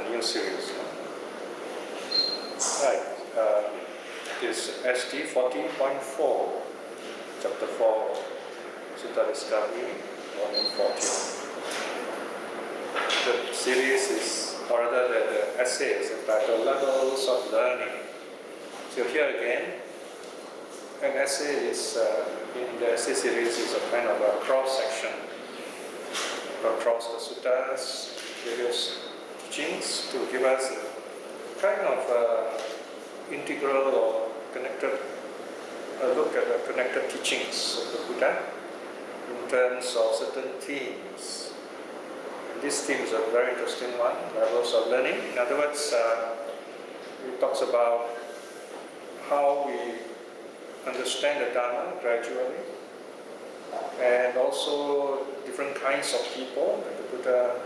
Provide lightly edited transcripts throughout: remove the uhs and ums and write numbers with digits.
new series. Right, this SD 14.4, chapter 4, Sutta Discovery, volume 14. The series is, or rather the essay is entitled Levels of Learning. So here again, an essay is, in the essay series is a kind of a cross-section across the suttas, various teachings to give us a kind of integral or connected, a look at the connected teachings of the Buddha in terms of certain themes. And these themes are a very interesting one, levels of learning. In other words, it talks about how we understand the Dharma gradually, and also different kinds of people that the Buddha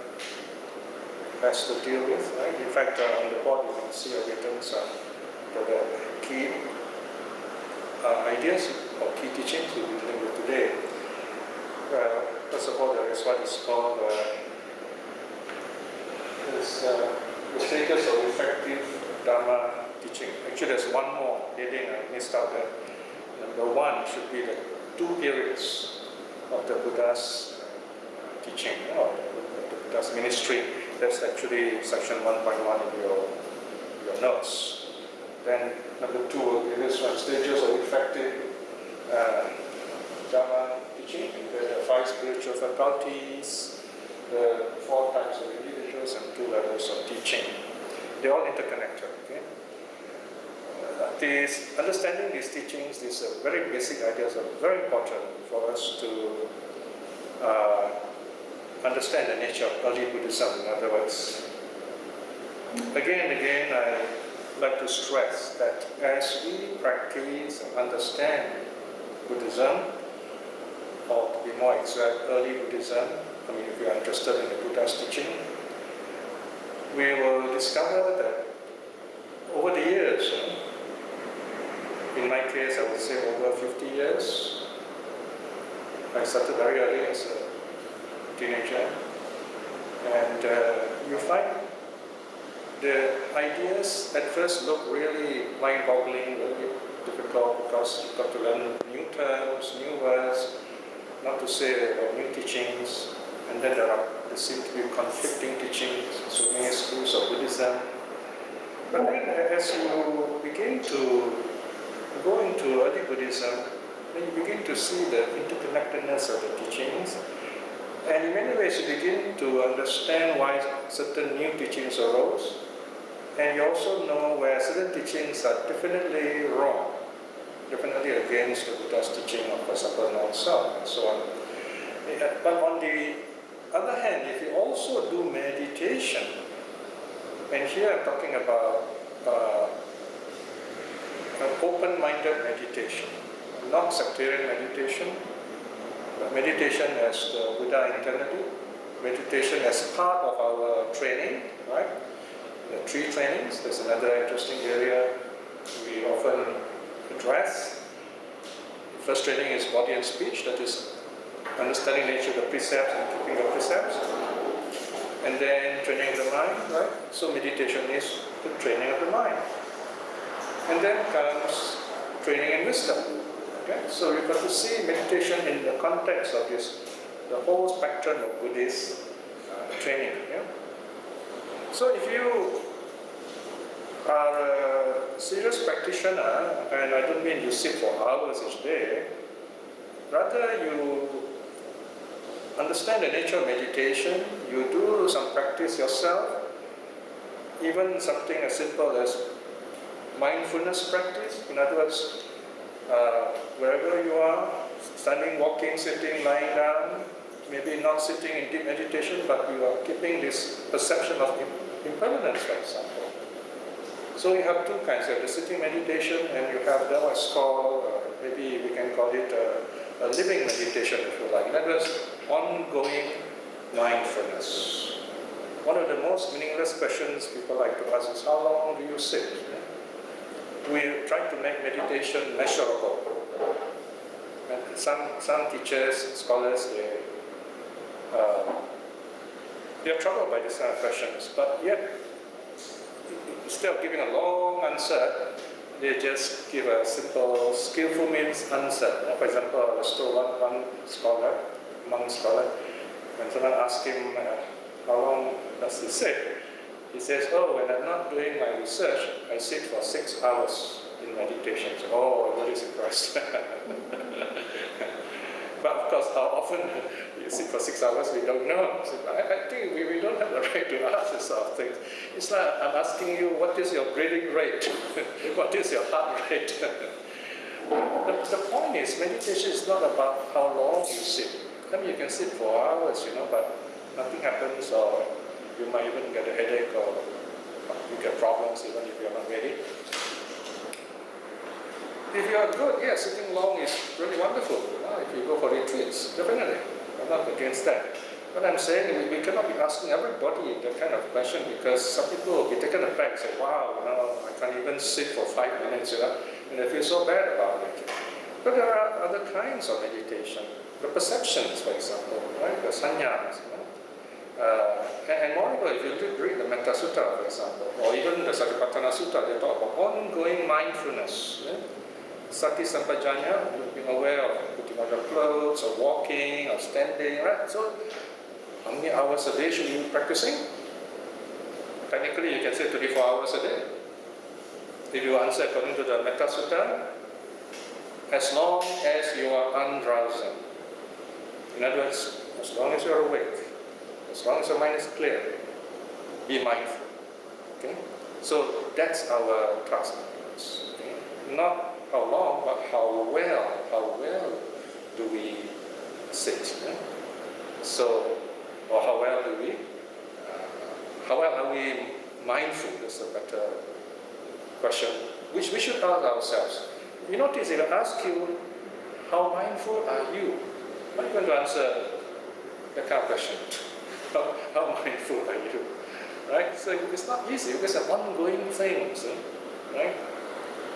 has to deal with. Right? In fact, on the board you can see written the key ideas or key teachings we'll be dealing with today. First of all, there is what is called the status of effective Dharma teaching. Actually, there's one more heading I missed out there. Number one should be the 2 periods of the Buddha's teaching, or the Buddha's ministry. That's actually section 1.1 in your notes. Then number 2 will be this one, stages of effective Dharma teaching. The 5 spiritual faculties, the 4 types of individuals, and 2 levels of teaching. They're all interconnected. Okay? Understanding these teachings, these very basic ideas are very important for us to understand the nature of early Buddhism. In other words, again and again, I like to stress that as we practice and understand Buddhism, or to be more exact, early Buddhism, I mean, if we are interested in the Buddha's teaching, we will discover that over the years, in my case, I would say over 50 years. I started very early as a teenager. And you find the ideas at first look really mind-boggling, really difficult, because you've got to learn new terms, new words, not to say new teachings. And then there seem to be conflicting teachings, so many schools of Buddhism. But then as you begin to go into early Buddhism, then you begin to see the interconnectedness of the teachings, and in many ways you begin to understand why certain new teachings arose, and you also know where certain teachings are definitely wrong, definitely against the Buddha's teaching of, for example, non-self and so on. But on the other hand, if you also do meditation, and here I'm talking about an open-minded meditation, not sectarian meditation, but meditation as the Buddha intended, meditation as part of our training, right? The 3 trainings, there's another interesting area we often address. The first training is body and speech, that is understanding the nature of the precepts and keeping the precepts. And then training of the mind, right? So meditation is the training of the mind. And then comes training in wisdom. Okay? So you've got to see meditation in the context of this, the whole spectrum of Buddhist training. Yeah? So if you are a serious practitioner, and I don't mean you sit for hours each day, rather you understand the nature of meditation, you do some practice yourself, even something as simple as mindfulness practice. In other words, wherever you are, standing, walking, sitting, lying down, maybe not sitting in deep meditation, but you are keeping this perception of impermanence, for example. So you have 2 kinds. You have the sitting meditation, and you have what's called, maybe we can call it a living meditation, if you like. In other words, ongoing mindfulness. One of the most meaningless questions people like to ask is, how long do you sit? We try to make meditation measurable. And some teachers, scholars, they are troubled by these kind of questions, but yet instead of giving a long answer, they just give a simple, skillful means answer. For example, I was told one scholar, monk scholar, when someone asked him how long does he sit, he says, oh, when I'm not doing my research, I sit for 6 hours in meditation. So, oh, I'm very surprised. But of course, how often you sit for 6 hours, we don't know. So I think we don't have the right to ask this sort of things. It's like I'm asking you, what is your breathing rate? What is your heart rate? The point is, meditation is not about how long you sit. I mean, you can sit for hours, but nothing happens, or you might even get a headache, or you get problems even if you're not ready. If you are good, yes, sitting long is really wonderful. If you go for retreats, definitely. I'm not against that. But I'm saying we cannot be asking everybody that kind of question, because some people will be taken aback and say, wow, I can't even sit for 5 minutes, and they feel so bad about it. But there are other kinds of meditation. The perceptions, for example, right? The sannyas. And moreover, if you read the Metta Sutta, for example, or even the Satipatthana Sutta, they talk about ongoing mindfulness. Sati Sampajanya, being aware of putting on your clothes, or walking, or standing, right? So, how many hours a day should you be practicing? Technically, you can say 24 hours a day. If you answer according to the Metta Sutta, as long as you are undrowsing. In other words, as long as you are awake, as long as your mind is clear, be mindful. Okay? So that's our task. Okay? Not how long, but how well do we sit? Yeah? So, or how well are we mindful? That's a better question, which we should ask ourselves. You notice if I ask you, how mindful are you? How are you going to answer that kind of question? How mindful are you? Right? So it's not easy, because it's an ongoing thing, right?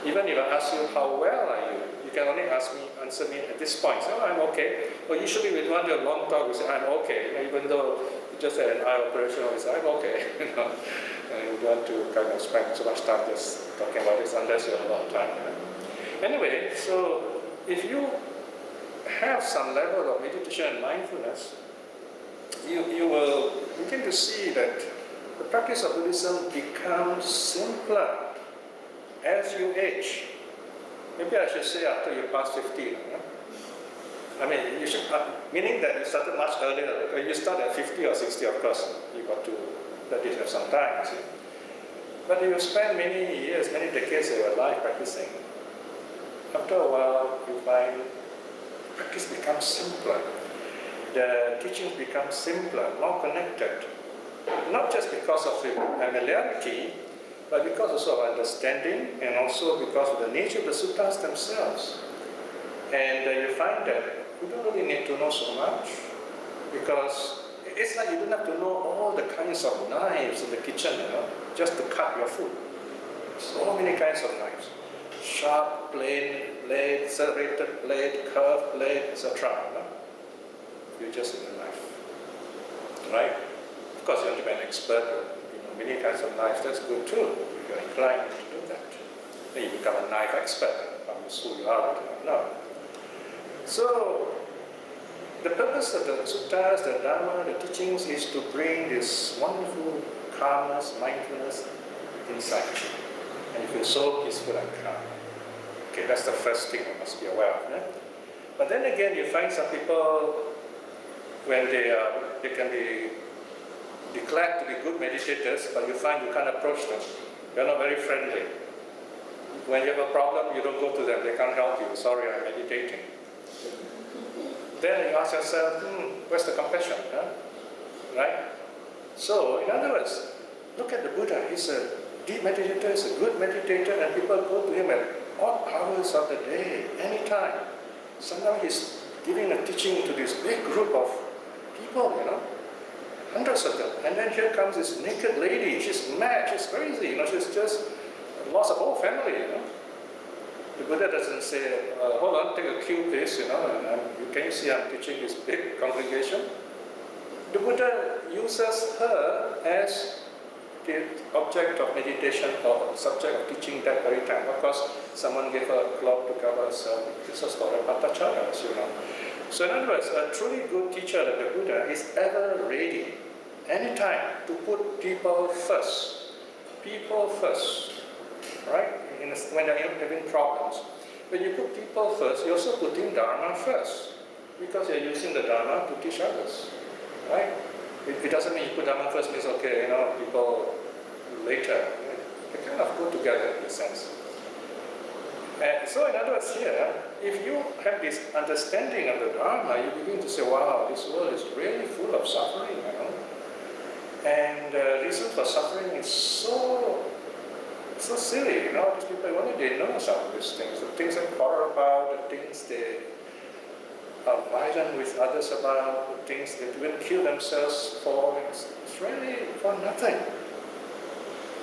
Even if I ask you, how well are you? You can only answer me at this point. Say, oh, I'm okay. But usually we want to have a long talk, we say, I'm okay. Even though you just had an eye operation, we say, I'm okay. And we don't want to kind of spend so much time just talking about this unless you have a lot of time. Anyway, so if you have some level of meditation and mindfulness, you will begin to see that the practice of Buddhism becomes simpler as you age. Maybe I should say after you pass 50. I mean, you should, meaning that you started much earlier. When you start at 50 or 60, of course, you got to let it have some time. See? But if you spend many years, many decades of your life practicing, after a while you find practice becomes simpler. The teachings become simpler, more connected. Not just because of the familiarity, but because also of understanding, and also because of the nature of the suttas themselves. And you find that you don't really need to know so much, because it's like you don't have to know all the kinds of knives in the kitchen, just to cut your food. So many kinds of knives. Sharp, plain blade, serrated blade, curved blade, etc. You just need a knife. Right? Of course, you want to be an expert. Many kinds of knives, that's good too, if you're inclined to do that. Then you become a knife expert, how useful you are, no. So, the purpose of the suttas, the dharma, the teachings is to bring this wonderful calmness, mindfulness inside you. And you feel so peaceful and calm. Okay, that's the first thing you must be aware of. But then again, you find some people, when they can be declared to be good meditators, but you find you can't approach them. They're not very friendly. When you have a problem, you don't go to them, they can't help you. Sorry, I'm meditating. Then you ask yourself, where's the compassion? Right? So, in other words, look at the Buddha. He's a deep meditator, he's a good meditator, and people go to him at odd hours of the day, anytime. Sometimes he's giving a teaching to this big group of people, hundreds of them. And then here comes this naked lady. She's mad, she's crazy, she's just lost a whole family, The Buddha doesn't say, hold on, take a cue please, and you can see I'm teaching this big congregation. The Buddha uses her as the object of meditation or subject of teaching that very time. Of course, someone gave her a cloth to cover herself. This was called a patachara, as you know. So in other words, a truly good teacher like the Buddha is ever ready, anytime, to put people first. People first, right? When they're having problems. When you put people first, you're also putting Dharma first, because you're using the Dharma to teach others, right? It doesn't mean you put Dharma first means, okay, people later. They kind of go together in a sense. And so in other words here, if you have this understanding of the Dharma, you begin to say, wow, this world is really full of suffering, And the reason for suffering is so silly, These people, only they know some of these things. The things they quarrel about, the things they are violent with others about, the things they even kill themselves for, it's really for nothing.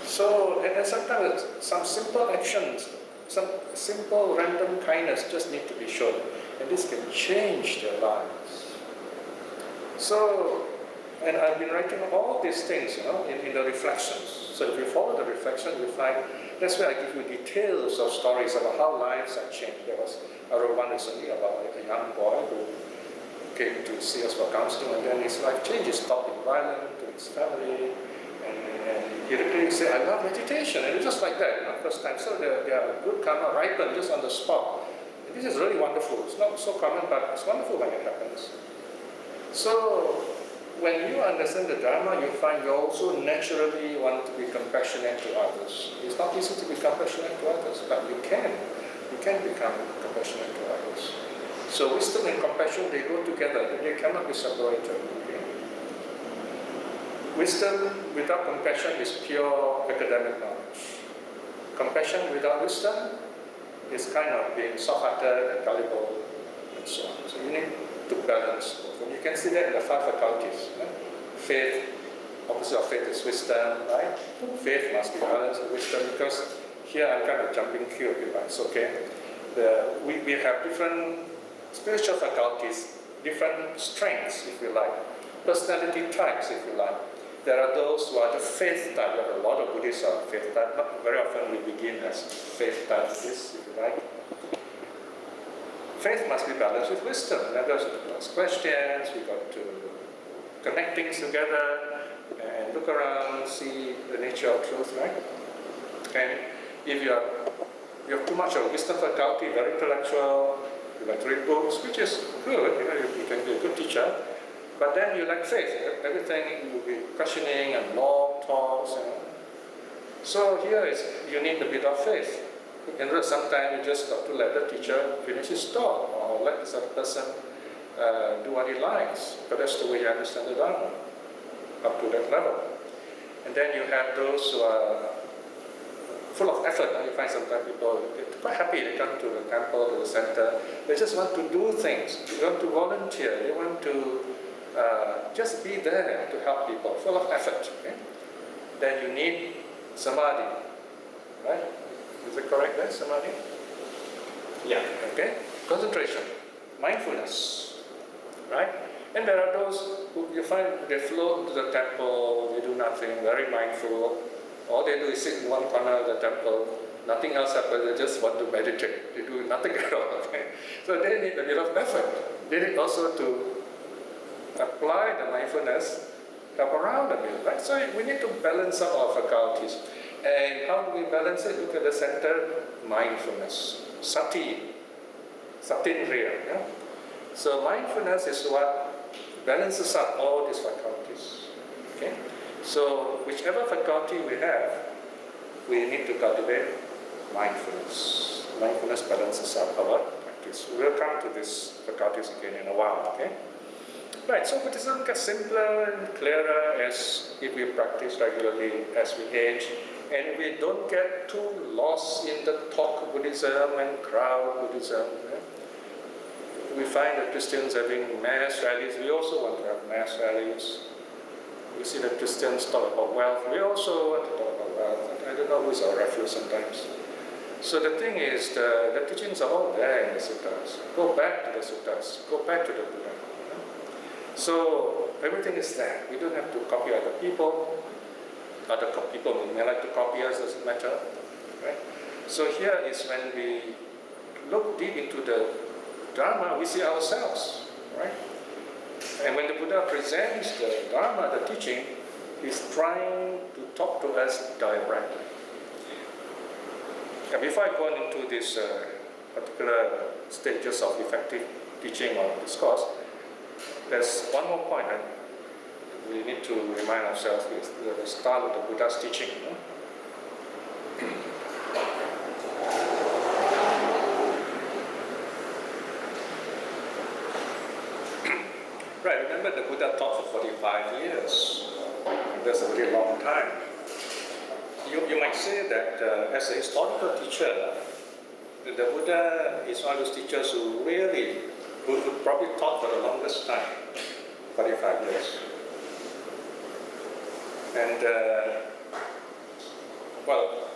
So, and sometimes some simple actions, some simple random kindness just need to be shown, and this can change their lives. So, and I've been writing all these things, in the reflections. So if you follow the reflection, you find, that's where I give you details of stories about how lives have changed. I wrote one recently about a young boy who came to see us for counseling, and then his life changed. He stopped being violent to his family, and he literally said, I love meditation, and it's just like that, first time. So their good karma ripened just on the spot. And this is really wonderful. It's not so common, but it's wonderful when it happens. So when you understand the Dharma, you find you also naturally want to be compassionate to others. It's not easy to be compassionate to others, but you can. You can become compassionate to others. So wisdom and compassion, they go together. They cannot be separated. Okay? Wisdom without compassion is pure academic knowledge. Compassion without wisdom is kind of being soft-hearted and gullible and so on. So you need to balance both. And you can see that in the 5 faculties. Faith, opposite of faith is wisdom, right? Faith must be balanced with wisdom, because here I'm kind of jumping queue a bit, but it's okay. We have different spiritual faculties, different strengths, if you like, personality types, if you like. There are those who are the faith type. There are a lot of Buddhists are faith type. Not very often we begin as faith type, if you like. Faith must be balanced with wisdom. Now there's questions, we've got to connect things together and look around, see the nature of truth, right? And if you have too much of wisdom faculty, very intellectual, you like to read books, which is good, you can be a good teacher, but then you lack faith. Everything you will be questioning and long talks. So here is, you need a bit of faith. In other words, sometimes you just got to let the teacher finish his talk, or let this other person do what he likes, but that's the way you understand the Dharma, up to that level. And then you have those who are full of effort. You find sometimes people, they're quite happy, they come to the temple, to the center, they just want to do things, they want to volunteer, they want to just be there to help people, full of effort. Okay? Then you need samadhi, right? Is it correct there, samadhi? Yeah, okay. Concentration, mindfulness, right? And there are those who you find they float to the temple, they do nothing, very mindful. All they do is sit in one corner of the temple, nothing else happens, they just want to meditate. They do nothing at all. Okay? So they need a bit of effort. They need also to apply the mindfulness, help around a bit, right? So we need to balance some of our faculties. And how do we balance it? Look at the center, mindfulness, sati, satindriya. Yeah? So mindfulness is what balances up all these faculties. Okay? So whichever faculty we have, we need to cultivate mindfulness. Mindfulness balances up our practice. We'll come to these faculties again in a while. Okay? Right, so Buddhism gets simpler and clearer as if we practice regularly, as we age, and we don't get too lost in the talk Buddhism and crowd Buddhism. We find that Christians having mass rallies, we also want to have mass rallies. We see that Christians talk about wealth, we also want to talk about wealth. I don't know who's our refuge sometimes. So the thing is, the teachings are all there in the suttas. Go back to the suttas, go back to the Buddha. So everything is there. We don't have to copy other people. other people may like to copy us, doesn't matter, right? So here is when we look deep into the Dharma, we see ourselves, right? And when the Buddha presents the Dharma, the teaching, he's trying to talk to us directly. And before I go into these particular stages of effective teaching or discourse, there's one more point that we need to remind ourselves is the start of the Buddha's teaching. Right, remember the Buddha taught for 45 years. That's a very long time. You might say that as a historical teacher, the Buddha is one of those teachers who probably taught for the longest time, 45 years. And, well,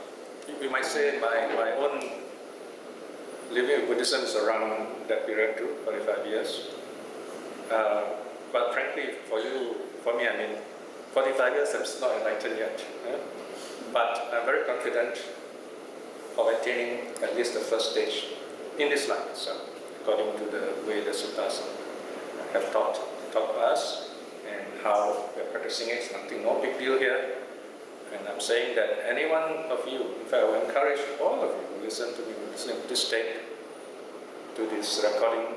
we might say my own living with Buddhism is around that period too, 45 years. But frankly, for me, I mean, 45 years I'm still not enlightened yet. But I'm very confident of attaining at least the first stage in this life. So, according to the way the suttas have taught us and how we're practicing it, it's nothing, no big deal here. And I'm saying that any one of you, in fact, I will encourage all of you who listen to me, listening to this tape, to this recording,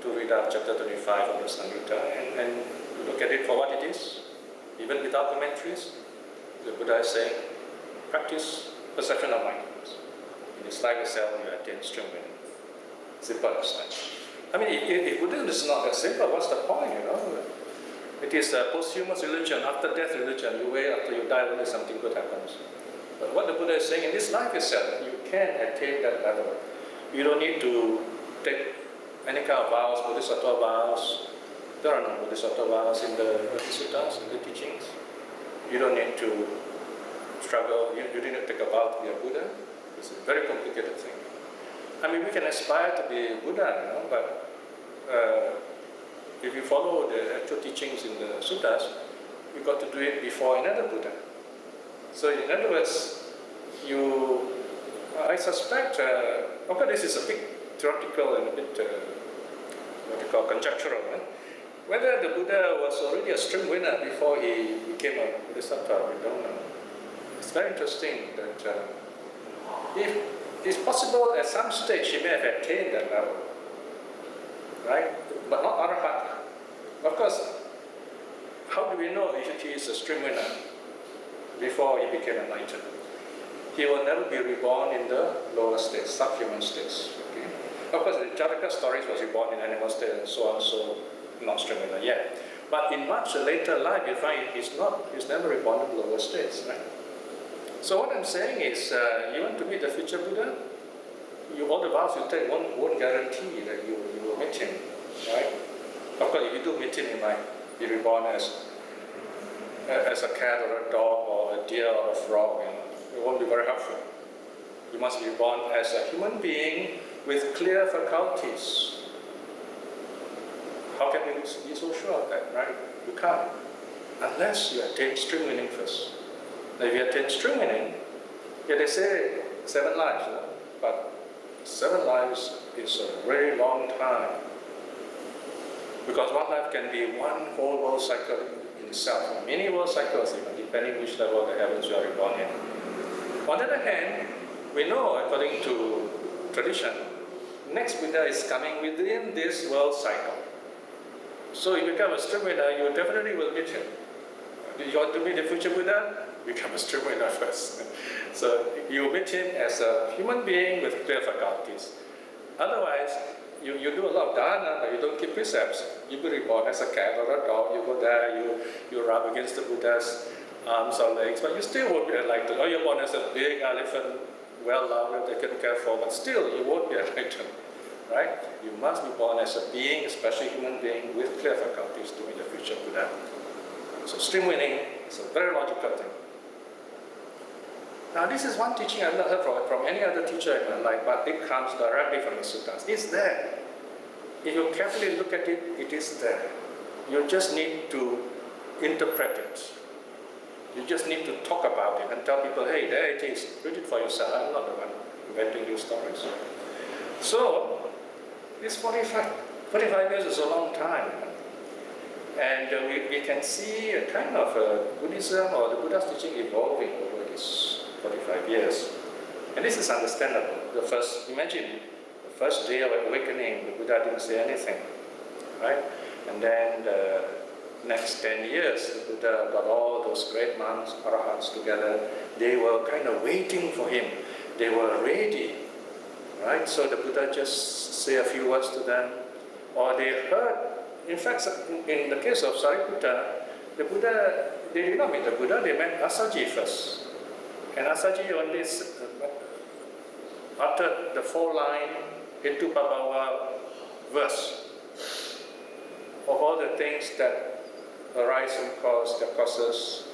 to read out chapter 25 of the Samyutta and look at it for what it is, even without commentaries. The Buddha is saying, practice perception of mindfulness. In this life itself, you attain strength winning. Simple as that. I mean, if Buddhism is not that simple, what's the point, It is a posthumous religion, after-death religion. You wait after you die, only something good happens. But what the Buddha is saying, in this life itself, you can attain that level. You don't need to take any kind of vows, bodhisattva vows. There are no bodhisattva vows in the suttas, in the teachings. You don't need to struggle, you don't need to take a vow to be a Buddha. It's a very complicated thing. I mean, we can aspire to be Buddha, but if you follow the actual teachings in the suttas, you've got to do it before another Buddha. So in other words, I suspect, okay, this is a bit theoretical and a bit, what you call conjectural, whether the Buddha was already a stream winner before he became a bodhisattva, we don't know. It's very interesting that if it's possible at some stage he may have attained that level, right? But not arahat. Of course, how do we know if he is a stream winner before he became enlightened? He will never be reborn in the lower states, subhuman states. Okay? Of course, the Jataka stories was reborn in animal state and so on, so not stream winner yet. But in much later life, you find he's never reborn in lower states, right? So what I'm saying is, you want to meet the future Buddha, all the vows you take won't guarantee that you will meet him, right? Of course, if you do meet him, you might be reborn as a cat or a dog or a deer or a frog. It won't be very helpful. You must be born as a human being with clear faculties. How can we be so sure of that, right? You can't, unless you attain stream winning first. Now, if you attain stream winning, they say 7 lives, but 7 lives is a very long time. Because one life can be one whole world cycle in itself, many world cycles even, depending which level of the heavens you are reborn in. On the other hand, we know, according to tradition, next Buddha is coming within this world cycle. So if you become a stream winner, you definitely will meet him. You want to meet the future Buddha? Become a stream winner first. So you meet him as a human being with clear faculties. Otherwise, you do a lot of dharana, but you don't keep precepts. You be reborn as a cat or a dog. You go there, you rub against the Buddha's arms or legs, but you still won't be enlightened. Or you're born as a big elephant, well loved, taken care for, but still you won't be enlightened. Right? You must be born as a being, especially human being, with clear faculties to meet the future Buddha. So stream winning is a very logical thing. Now this is one teaching I've not heard from any other teacher in my life, but it comes directly from the suttas. It's there. If you carefully look at it, it is there. You just need to interpret it. You just need to talk about it and tell people, hey, there it is, read it for yourself. I'm not the one inventing these stories. So, this 45 years is a long time. And we can see a kind of Buddhism or the Buddha's teaching evolving over these 45 years. And this is understandable. Imagine the first day of awakening, the Buddha didn't say anything, right? And then the next 10 years, the Buddha got all those great monks, arahats together. They were kind of waiting for him. They were ready, right? So the Buddha just say a few words to them, or they heard. In fact, in the case of Sariputta, the Buddha, they did not meet the Buddha, they met Asaji first. And Asaji only uttered the 4-line Hetu Bhava verse of all the things that arise and cause, that causes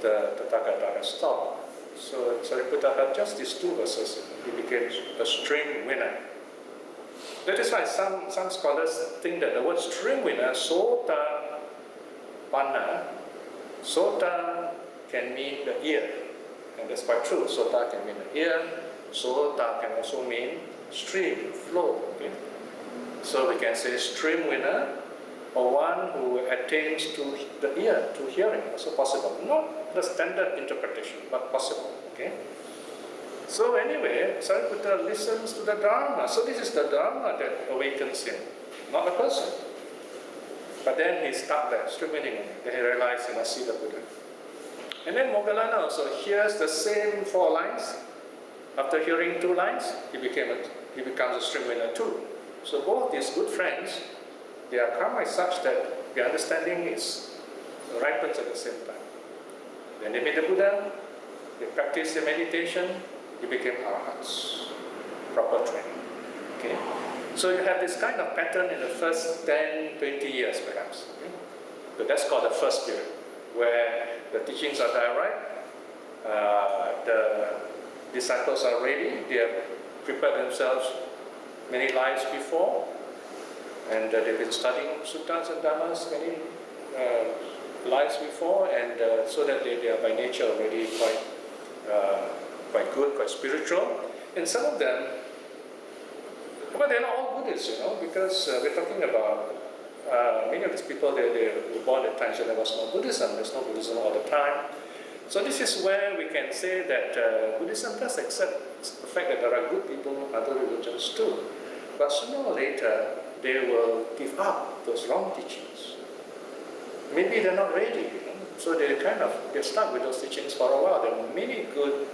the Tathagata stop. So Sariputta had just these 2 verses. He became a stream winner. That is why some scholars think that the word stream winner, sota panna, sota can mean the ear. And that's quite true. Sota can mean the ear. Sota can also mean stream, flow. Okay? So we can say stream winner, or one who attains to the ear, to hearing, also possible. Not the standard interpretation, but possible. Okay? So anyway, Sariputta listens to the Dharma. So this is the Dharma that awakens him, not the person. But then he stuck there, streaming. Then he realized he must see the Buddha. And then Moggallana also hears the same 4 lines. After hearing 2 lines, he becomes a stream winner too. So both these good friends, their karma is such that the understanding ripens at the same time. When they meet the Buddha, they practice the meditation, they became arahats, proper training. Okay? So you have this kind of pattern in the first 10, 20 years perhaps. Okay? So that's called the first period, where the teachings are direct, the disciples are ready, they have prepared themselves many lives before, and they've been studying suttas and dhammas many lives before, and so that they are by nature already quite good, quite spiritual. And some of them, well, they're not all Buddhists, because we're talking about many of these people, they were born at times when there was no Buddhism. There's no Buddhism all the time. So this is where we can say that Buddhism does accept the fact that there are good people in other religions too. But sooner or later, they will give up those wrong teachings. Maybe they're not ready, so they kind of get stuck with those teachings for a while. There are many good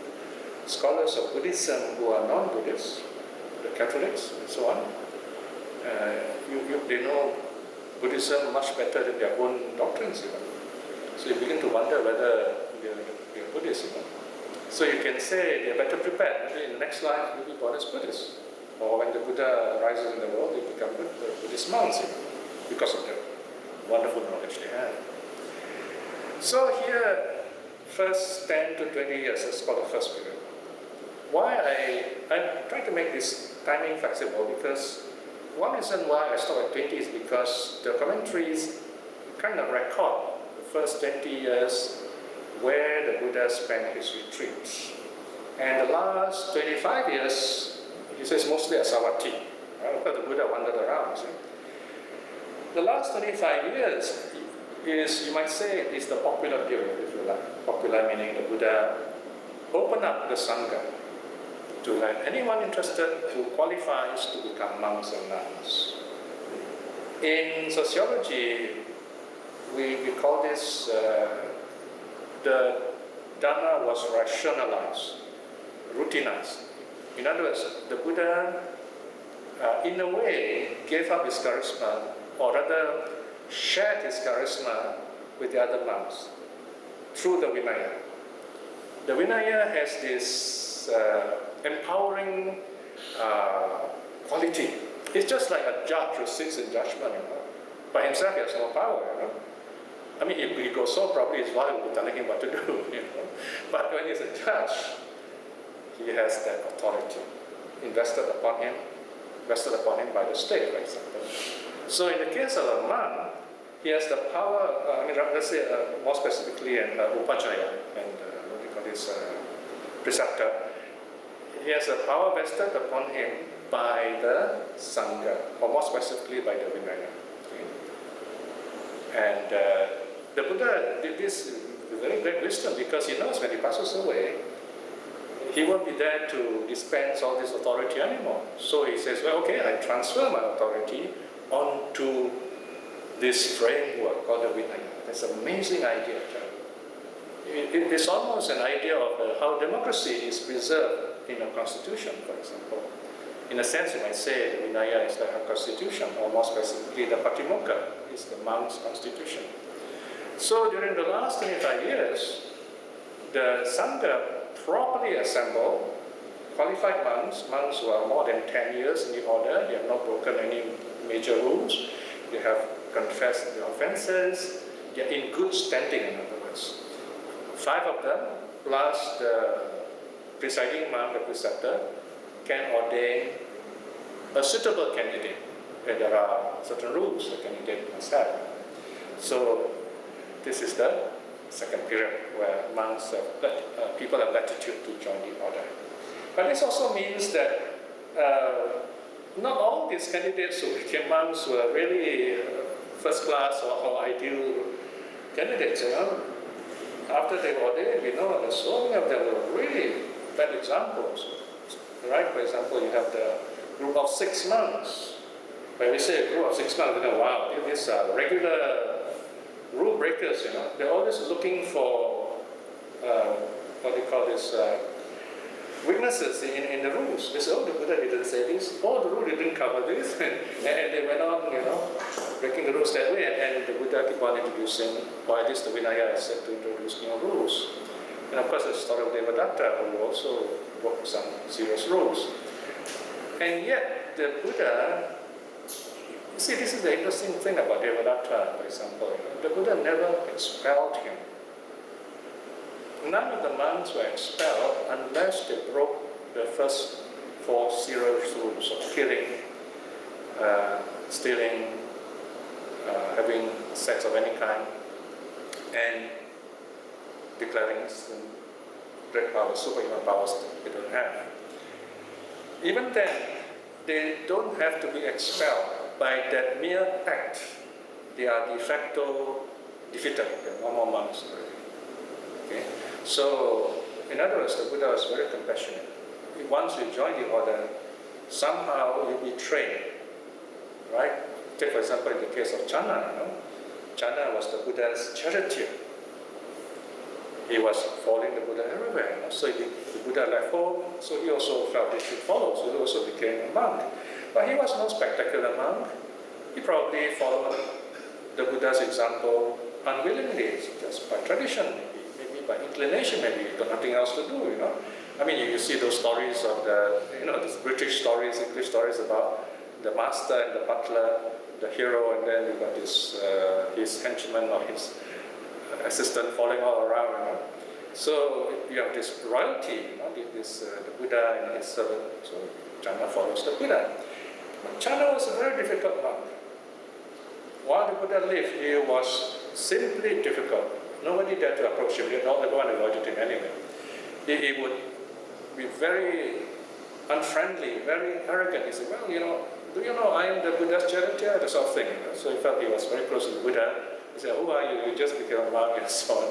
scholars of Buddhism who are non-Buddhists, the Catholics and so on. They know Buddhism much better than their own doctrines even. So you begin to wonder whether they're Buddhists. So you can say they're better prepared. Maybe in the next life, maybe born as Buddhists. Or when the Buddha arises in the world, they become Buddhist monks because of the wonderful knowledge they have. So here, first 10 to 20 years, that's called the first period. Why I'm trying to make this timing flexible, because one reason why I stop at 20 is because the commentaries kind of record the first 20 years where the Buddha spent his retreats. And the last 25 years, he says mostly at Savatthi, right? Because the Buddha wandered around. See? The last 25 years is, you might say, is the popular period, if you like. Popular meaning the Buddha opened up the Sangha to let anyone interested who qualifies to become monks and nuns. In sociology, we call this, the Dhamma was rationalized, routinized. In other words, the Buddha, in a way, gave up his charisma, or rather, shared his charisma with the other monks through the Vinaya. The Vinaya has this empowering quality. It's just like a judge who sits in judgment. By himself, he has no power. I mean, if he goes so, probably his wife will be telling him what to do. But when he's a judge, he has that authority invested upon him by the state, for example. So in the case of a monk, He has the power, let's say more specifically, upajjhaya, and what do you call this, preceptor. He has a power vested upon him by the Sangha, or more specifically by the Vinaya. Okay? And the Buddha did this with very great wisdom, because he knows when he passes away, he won't be there to dispense all this authority anymore. So he says, well, okay, I transfer my authority onto this framework called the Vinaya. That's an amazing idea. It's almost an idea of how democracy is preserved in a constitution, for example. In a sense, you might say the Vinaya is the constitution, or more specifically, the Patimokkha is the monk's constitution. So during the last 25 years, the Sangha properly assembled qualified monks who are more than 10 years in the order. They have not broken any major rules. They have confessed their offenses. They are in good standing, in other words. 5 of them, plus the presiding monk, the preceptor, can ordain a suitable candidate. And there are certain rules the candidate must have. So this is the second period where monks have people have latitude to join the order. But this also means that not all these candidates who became monks were really first class or ideal candidates. After they were ordained, we know that so many of them were really bad examples. Right? For example, you have the group of 6 monks. When we say a group of 6 monks, wow, these are regular rule breakers. They're always looking for what do you call this? Weaknesses in the rules. They say, oh, the Buddha didn't say this. Oh, the rule didn't cover this. and they went on, breaking the rules that way. And the Buddha kept on introducing why this, the Vinaya is set to introduce new rules. And of course, the story of Devadatta, who also broke some serious rules. And yet, the Buddha, you see, this is the interesting thing about Devadatta, for example. The Buddha never expelled him. None of the monks were expelled unless they broke the first 4 serious rules of killing, stealing, having sex of any kind, and declaring great powers, superhuman powers that they don't have. Even then, they don't have to be expelled. By that mere act, they are de facto defeated. There are no more monks already. Okay? So, in other words, the Buddha was very compassionate. Once you join the order, somehow you'll be trained. Right? Take, for example, in the case of Channa. Channa was the Buddha's charioteer. He was following the Buddha everywhere. So the Buddha left home, so he also felt he should follow, so he also became a monk. But he was no spectacular monk. He probably followed the Buddha's example unwillingly, just by tradition, maybe by inclination, maybe he got nothing else to do, I mean, you see those stories of these British stories, English stories about the master and the butler, the hero, and then you got this, his henchman or his assistant following all around, So you have this royalty, the Buddha and his servant. So Channa follows the Buddha. But Channa was a very difficult monk. While the Buddha lived, he was simply difficult. Nobody dared to approach him. Everyone avoided him anyway. He would be very unfriendly, very arrogant. He said, well, do you know I am the Buddha's charioteer? That sort of thing. So he felt he was very close to the Buddha. He said, who are you? You just became a monk, and so on.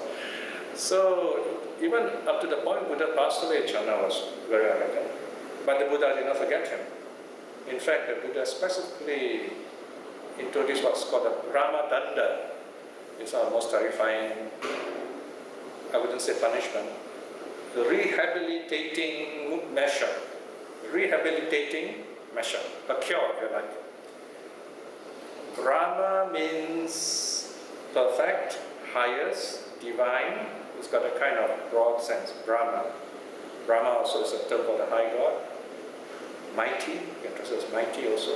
So even up to the point Buddha passed away, Channa was very arrogant. But the Buddha did not forget him. In fact, the Buddha specifically introduced what's called the Brahma Danda. It's our most terrifying, I wouldn't say punishment, the rehabilitating measure. Rehabilitating measure, a cure, if you like. Brahma means perfect, highest, divine. It's got a kind of broad sense, Brahma. Brahma also is a term for the high God. Mighty, you can translate as mighty also.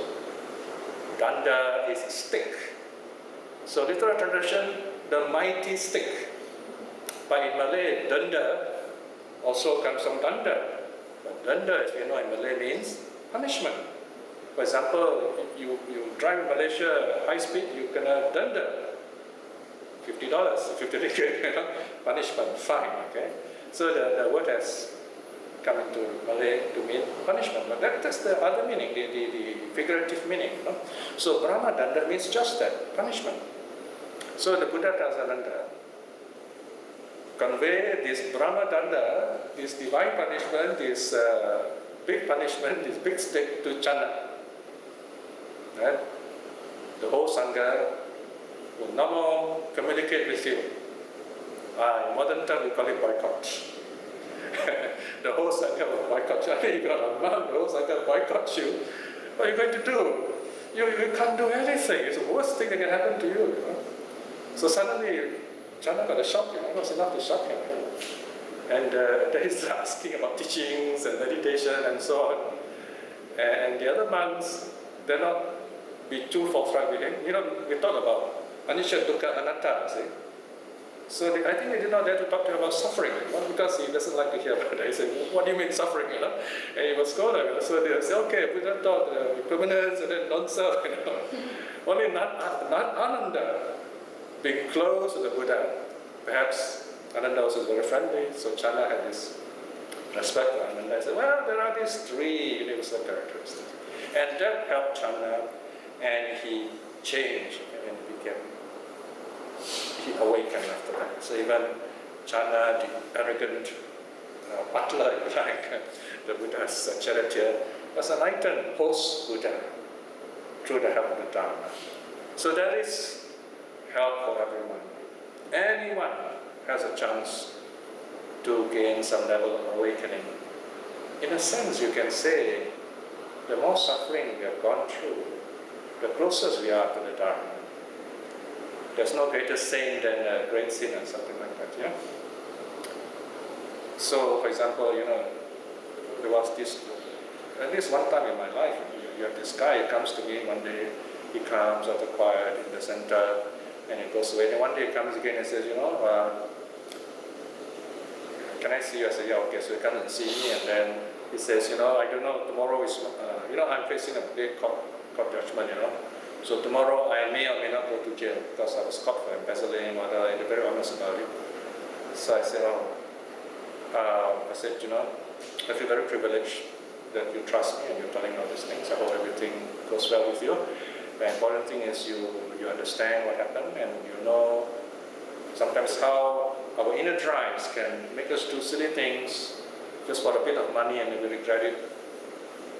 Danda is stick. So literal tradition, the mighty stick. But in Malay, danda also comes from danda. But danda, as we know in Malay, means punishment. For example, you drive in Malaysia high speed, you kena danda. $50, 50 ringgit, punishment, fine, okay? So the word has come into Malay to mean punishment, but that's the other meaning, the figurative meaning. So Brahma Danda means just that, punishment. So the Buddha tells Ananda, convey this Brahma Danda, this divine punishment, this big punishment, this big stick to Channa. Right? The whole Sangha will no more communicate with you. In modern term we call it boycott. The whole Sangha will boycott you. I mean, you got a monk, the whole Sangha boycotts you. What are you going to do? You can't do anything. It's the worst thing that can happen to you. So suddenly, Channa got a shock. It was enough to shock him. And then he's asking about teachings and meditation and so on. And the other monks, they're not be too forthright with him. We talk about anicca, dukkha, anatta, see? So I think they did not dare to talk to him about suffering, not because he doesn't like to hear about it. He said, what do you mean suffering, And he was scolded, So they say, okay, Buddha taught permanence and then non-self, Only not Ananda, being close to the Buddha. Perhaps Ananda was very friendly, so Channa had this respect for Ananda. He said, well, there are these three universal characteristics. And that helped Channa, and he changed and he awakened after that. So even Channa, the arrogant butler, if you like, the Buddha's charioteer, was enlightened post-Buddha through the help of the Dharma. So there is help for everyone. Anyone has a chance to gain some level of awakening. In a sense, you can say, the more suffering we have gone through, the closest we are to the Dharma. There's no greater saint than a great sinner, something like that, yeah? So, for example, there was this, at least one time in my life, you have this guy, he comes to me one day, he comes out of quiet in the center, and he goes away. And one day he comes again and says, can I see you? I say, yeah, okay. So he comes and see me, and then he says, I don't know, tomorrow is, I'm facing a big court judgment, So tomorrow I may or may not go to jail because I was caught for embezzling, and they're very honest about it. So I said, I feel very privileged that you trust me and you're telling me all these things. I hope everything goes well with you. The important thing is you understand what happened, and you know sometimes how our inner drives can make us do silly things just for a bit of money and we regret it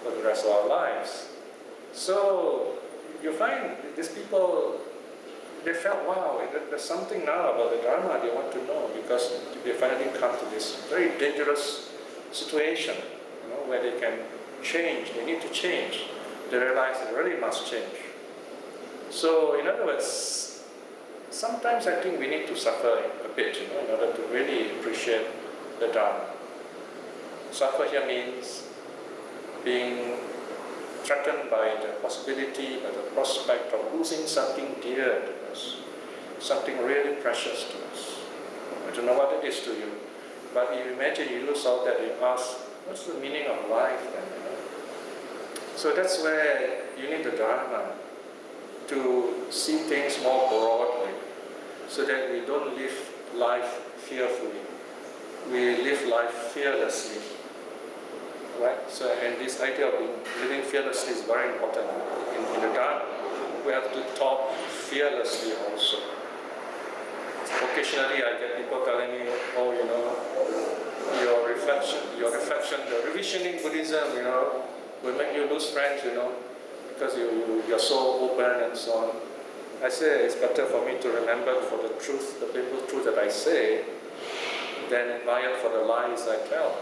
for the rest of our lives. So you find these people, they felt, wow, there's something now about the Dharma they want to know, because they finally come to this very dangerous situation, where they can change, they need to change. They realize they really must change. So, in other words, sometimes I think we need to suffer a bit, in order to really appreciate the Dharma. Suffer here means being threatened by the possibility, by the prospect of losing something dear to us, something really precious to us. I don't know what it is to you, but if you imagine you lose all that, you ask, what's the meaning of life then? So that's where you need the Dharma, to see things more broadly, so that we don't live life fearfully. We live life fearlessly. Right? So, and this idea of living fearlessly is very important. In the Dharma, we have to talk fearlessly also. Occasionally I get people telling me, your reflection, the revisioning Buddhism, will make you lose friends, because you're so open and so on. I say it's better for me to remember for the truth, the biblical truth that I say, than admire for the lies I tell.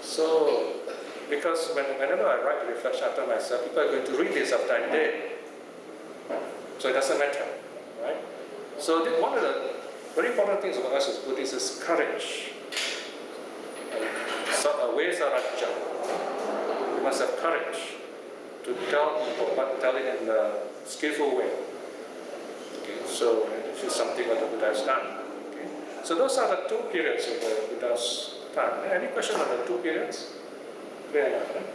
So, because whenever I write the reflection after myself, people are going to read this after I'm dead. So it doesn't matter, right? So one of the very important things about us as Buddhists is courage. We must have courage to tell people, but tell it in a skillful way. Okay, so this is something that the Buddha has done. Okay. So those are the two periods of the Buddha's time. Any question on the two periods? Clear enough, right?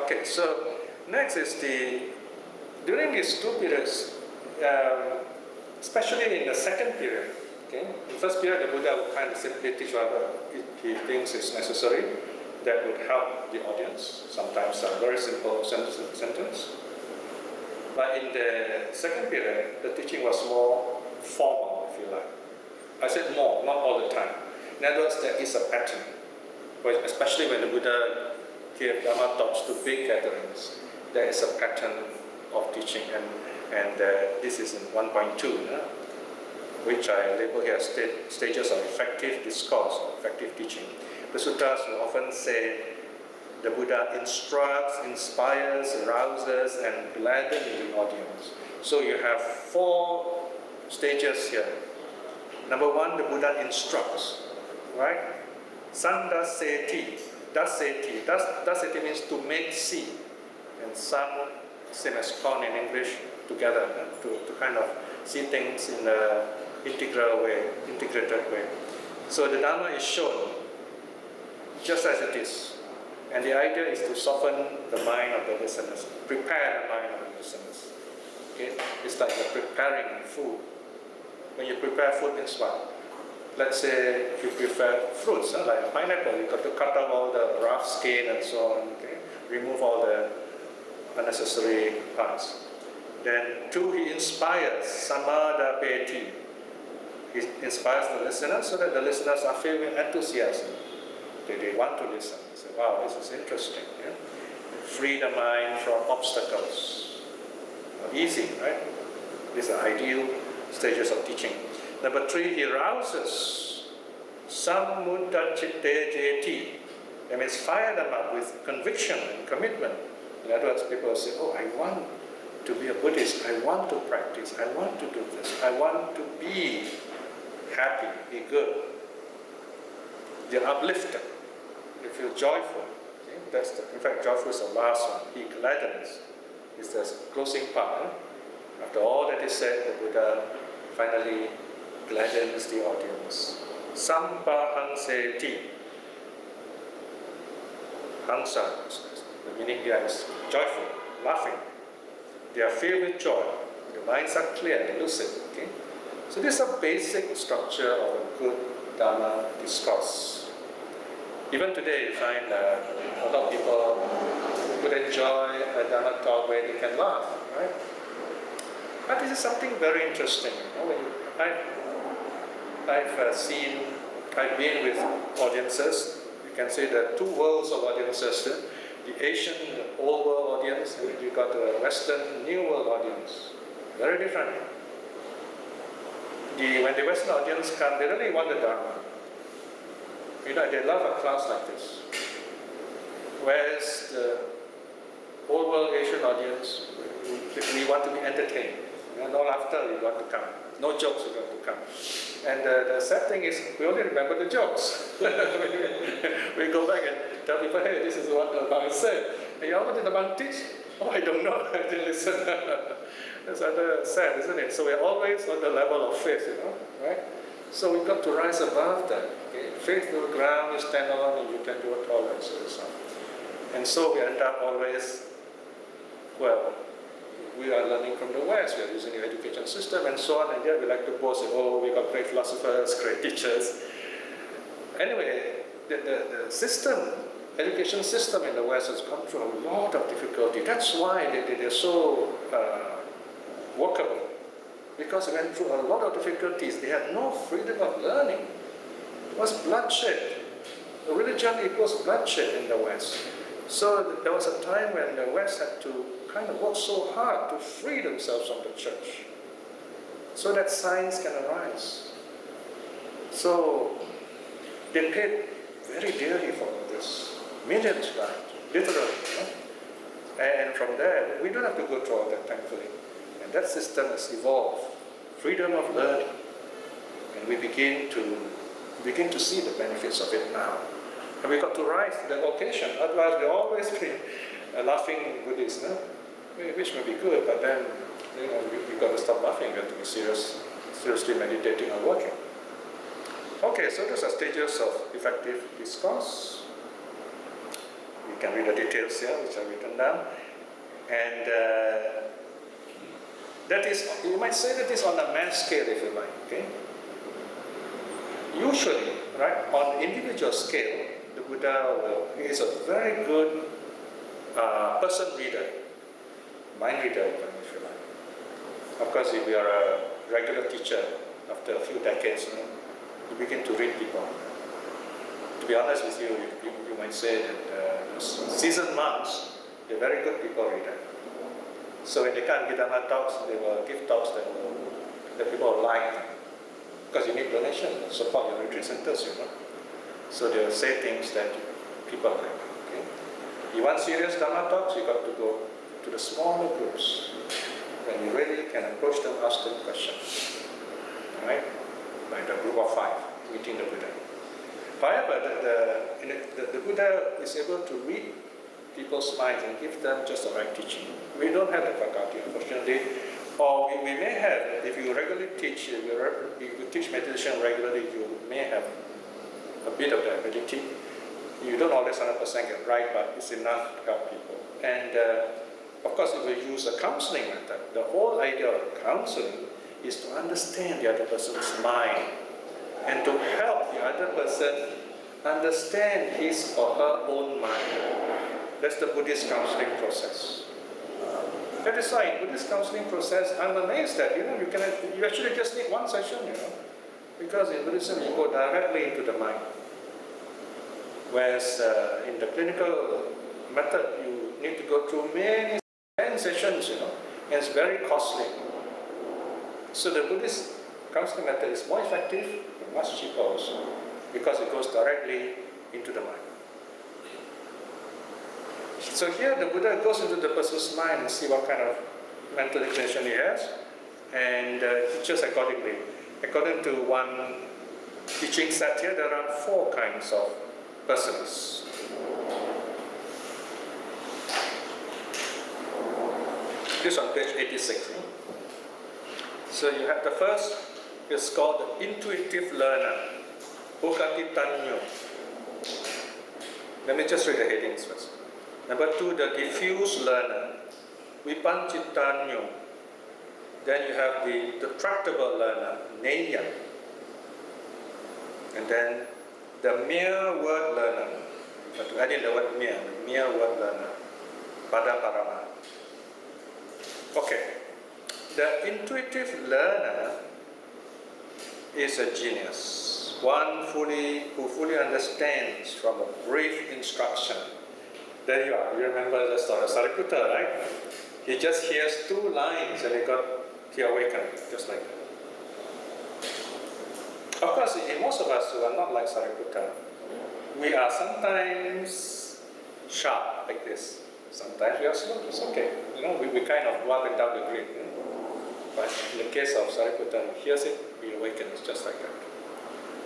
Okay, so next is during these two periods, especially in the second period. Okay? In the first period, the Buddha would kind of simply teach whatever he thinks is necessary that would help the audience, sometimes a very simple sentence. But in the second period, the teaching was more formal, if you like. I said more, not all the time. In other words, there is a pattern, especially when the Buddha gave Dharma talks to big gatherings. There is a pattern of teaching, and this is in 1.2, which I label here stages of effective discourse, effective teaching. The sutras will often say the Buddha instructs, inspires, arouses, and gladdens the audience. So you have 4 stages here. Number 1, the Buddha instructs, right? Sandaseti, daseti. Daseti means to make see, and san, same as con in English, together, to kind of see things in an integrated way. So the Dharma is shown just as it is. And the idea is to soften the mind of the listeners, prepare the mind of the listeners. Okay? It's like you're preparing food. When you prepare food means what? Let's say if you prepare fruits, like a pineapple, you've got to cut out all the rough skin and so on, okay? Remove all the unnecessary parts. Then 2, he inspires, samadapeti. He inspires the listeners so that the listeners are filled with enthusiasm. They want to listen. They say, wow, this is interesting. Yeah? Free the mind from obstacles. Not easy, right? These are ideal stages of teaching. Number 3, he rouses. Sammutta chitte jeti. That means fire them up with conviction and commitment. In other words, people say, oh, I want to be a Buddhist. I want to practice. I want to do this. I want to be happy, be good. They're uplifted. They feel joyful. Okay? In fact, joyful is the last one. He gladdens. It's the closing part. After all that is said, the Buddha finally gladdens the audience. Sampahanseti. Hansa, the meaning here is joyful, laughing. They are filled with joy. Their minds are clear, lucid. Okay? So this is a basic structure of a good Dharma discourse. Even today, you find a lot of people would enjoy a Dharma talk where they can laugh, right? But this is something very interesting. I've been with audiences. You can say there are 2 worlds of audiences. The Asian, the old world audience, and you've got the Western, new world audience. Very different. When the Western audience come, they really want the Dharma. You know, they love a class like this. Whereas the old world Asian audience, we want to be entertained. No laughter, we want to come. No jokes, we want to come. And the sad thing is, we only remember the jokes. We go back and tell people, hey, this is what the Bhagavad said. And you know what did the Bhagavad teach? Oh, I don't know, I didn't listen. That's rather sad, isn't it? So we're always on the level of faith, right? So we've got to rise above that. Okay? Faithful ground you stand on and you can do it all, and so on. And so we end up always, well, we are learning from the West, we are using the education system and so on, and yet we like to boast, oh, we got great philosophers, great teachers. Anyway, the system, education system in the West has gone through a lot of difficulty. That's why they're so workable. Because they went through a lot of difficulties. They had no freedom of learning. It was bloodshed. Religion equals bloodshed in the West. So there was a time when the West had to kind of work so hard to free themselves from the church so that science can arise. So they paid very dearly for this. Millions died, literally. And from there, we don't have to go through all that, thankfully. And that system has evolved. Freedom of learning. And we begin to see the benefits of it now. And we've got to rise to that occasion. Otherwise, we'll always be laughing Buddhists, which may be good, but then we've got to stop laughing. We have to be seriously meditating and working. Okay, so those are stages of effective discourse. You can read the details here, which are written down. And That is, you might say that is on a mass scale if you like, okay? Usually, right, on individual scale, the Buddha is a very good person reader, mind reader even, if you like. Of course, if you are a regular teacher, after a few decades, you begin to read people. To be honest with you, you might say that seasoned monks, they're very good people reader. So when they can't give Dhamma talks, they will give talks that people will like. Because you need donation to support your retreat centers, So they will say things that people like. Okay? You want serious Dhamma talks, you got to go to the smaller groups. When you really can approach them, ask them questions. Right? Like the group of 5, meeting the Buddha. However, the Buddha is able to read people's minds and give them just the right teaching. We don't have the faculty, unfortunately. Or we may have, if you regularly teach, if you teach meditation regularly, you may have a bit of the ability. You don't always 100% get right, but it's enough to help people. And of course, if we use a counseling method, the whole idea of counseling is to understand the other person's mind and to help the other person understand his or her own mind. That's the Buddhist counseling process. That is why in Buddhist counseling process, I'm amazed that you actually just need one session, because in Buddhism you go directly into the mind. Whereas in the clinical method, you need to go through many 10 sessions, and it's very costly. So the Buddhist counseling method is more effective and much cheaper also, because it goes directly into the mind. So here the Buddha goes into the person's mind and see what kind of mental inclination he has, and teaches accordingly. According to one teaching set here, there are 4 kinds of persons. This is on page 86. So you have the first is called the intuitive learner, Piya. Let me just read the headings first. Number 2, the diffuse learner, Vipanchitanyo. Then you have the tractable learner, Neya. And then the mere word learner, to add in the word mere word learner, Padaparama. Okay, the intuitive learner is a genius, one who fully understands from a brief instruction. There you are. You remember the story of Sariputta, right? He just hears 2 lines and he awakened, just like that. Of course, in most of us who are not like Sariputta, we are sometimes sharp like this. Sometimes we are slow. It's okay. We kind of go up and down the grid. But in the case of Sariputta, he hears it, he awakens, just like that.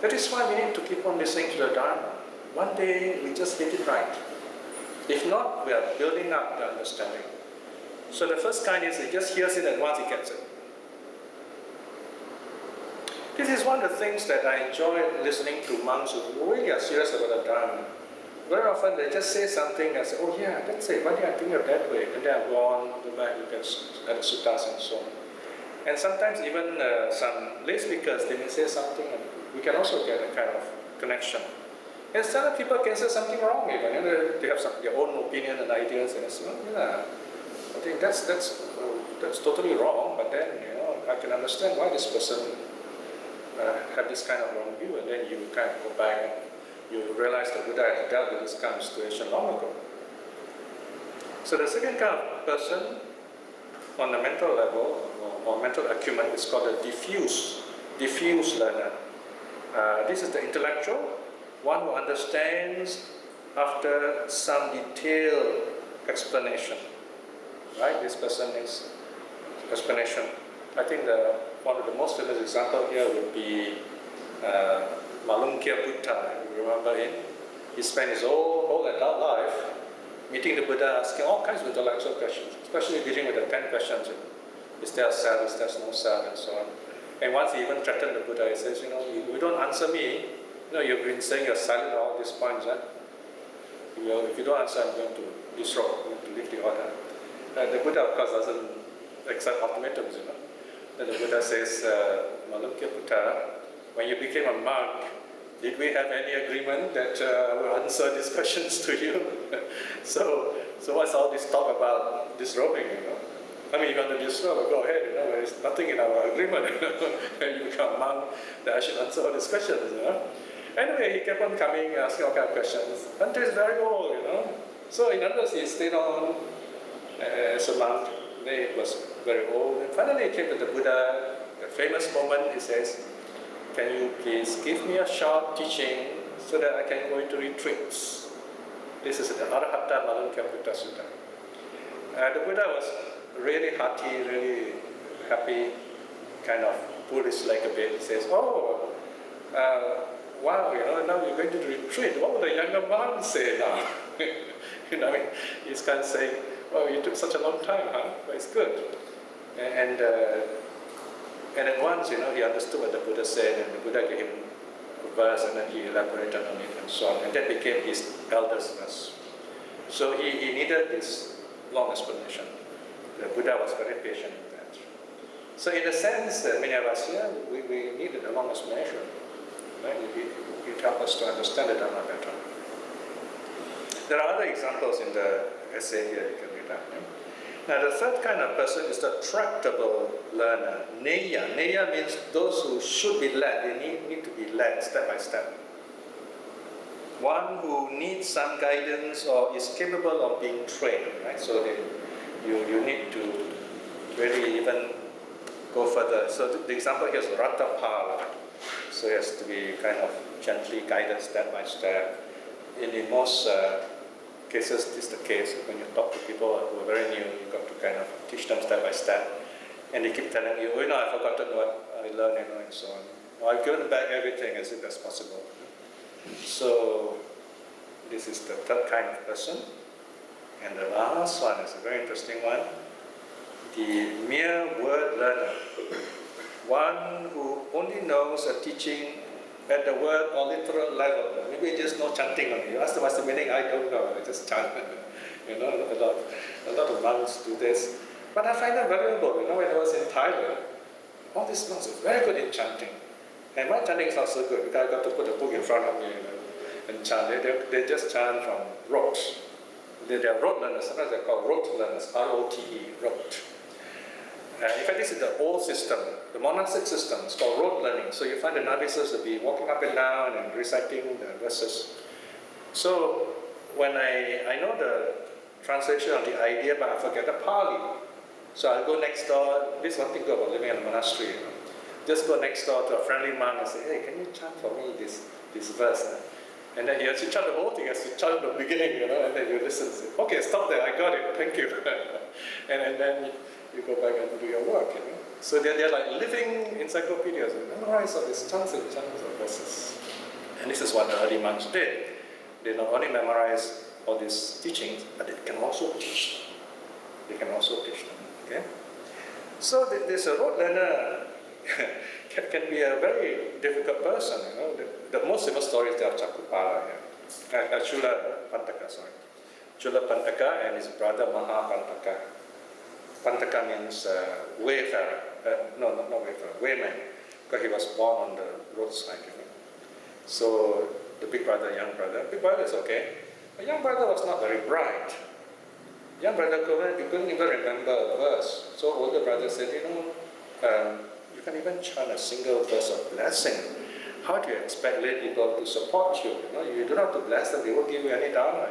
That is why we need to keep on listening to the Dharma. One day we just get it right. If not, we are building up the understanding. So the first kind is he just hears it and once he gets it. This is one of the things that I enjoy listening to monks who really are serious about the Dharma. Very often they just say something and say, oh yeah, that's it, why did I think of that way? And then I go on, go back, look at the suttas and so on. And sometimes even some lay speakers, they may say something and we can also get a kind of connection. And some people can say something wrong even. They have their own opinion and ideas, and say, I think that's totally wrong. But then I can understand why this person had this kind of wrong view, and then you kind of go back and you realize that Buddha had dealt with this kind of situation long ago. So the second kind of person on the mental level or mental acumen is called a diffuse learner. This is the intellectual. One who understands after some detailed explanation. Right? This person needs explanation. I think one of the most famous example here would be Malunkyya Buddha. You remember him? He spent his whole adult life meeting the Buddha, asking all kinds of intellectual questions, especially dealing with the 10 questions. Is there a self? Is there no self? And so on. And once he even threatened the Buddha, he says, you don't answer me. You've been saying you're silent at all these points. If you don't answer, I'm going to disrobe, I'm going to leave the order. The Buddha, of course, doesn't accept ultimatums, Then the Buddha says, Malunkyaputta, when you became a monk, did we have any agreement that I will answer these questions to you? so what's all this talk about disrobing, I mean, you're going to disrobe, go ahead, there's nothing in our agreement. When you become a monk, that I should answer all these questions, Anyway, he kept on coming, asking all kinds of questions. Until he's very old, So in other words, he stayed on as a monk. He was very old. And finally he came to the Buddha. The famous moment, he says, can you please give me a short teaching so that I can go into retreats? This is the Arahatta Malunkyaputta Sutta. The Buddha was really hearty, really happy, kind of pulled his leg a bit. He says, wow, now you're going to the retreat. What will the younger monks say now? He's kind of saying, well, you took such a long time, but it's good. And at once, he understood what the Buddha said, and the Buddha gave him a verse, and then he elaborated on it and so on. And that became his eldest verse. So he needed this long explanation. The Buddha was very patient with that. So in a sense, many of us here, we needed a long explanation. Right? It helped us to understand the Dharma better. There are other examples in the essay here, you can read that. Now the third kind of person is the tractable learner. Neya. Neya means those who should be led. They need to be led step by step. One who needs some guidance or is capable of being trained. Right? So you need to really even go further. So the example here is Ratapala. So it has to be kind of gently guided step by step. In most cases, this is the case. When you talk to people who are very new, you've got to kind of teach them step by step. And they keep telling you, I've forgotten what I learned, and so on. Or I've given back everything as if that's possible. So this is the third kind of person. And the last one is a very interesting one. The mere word learner. One who only knows a teaching at the word or literal level. Maybe just know chanting only. You ask them what's the meaning, I don't know. I just chant. A lot of monks do this. But I find that valuable. When I was in Thailand, all these monks are very good in chanting. And my chanting is not so good because I got to put a book in front of me and chant. They just chant from rote. They are rote learners. Sometimes they're called rote learners, R-O-T-E, rote. In fact, this is the old system, the monastic system. It's called rote learning. So you find the novices will be walking up and down and reciting the verses. So when I know the translation of the idea, but I forget the Pali. So I'll go next door. This is one thing good about living in a monastery. Just go next door to a friendly monk and say, hey, can you chant for me this verse? And then he has to chant the whole thing, he has to chant the beginning, and then you listen and say, okay, stop there, I got it, thank you. and then you go back and do your work, So they're like living encyclopedias. They memorize all these tons and tons of verses. And this is what the early monks did. They not only memorize all these teachings, but they can also teach them. Okay? So this rote learner can be a very difficult person, The most famous story is the Chakupala here. Chula Pantaka, Chula Pantaka and his brother Maha Pantaka. Pantaka means wayfarer. Not wayfarer, wayman. Because he was born on the roadside. So the big brother, big brother is okay. The young brother was not very bright. Young brother couldn't even remember a verse. So older brother said, you can even chant a single verse of blessing. How do you expect lay people to support you? You don't have to bless them, they won't give you any dharma.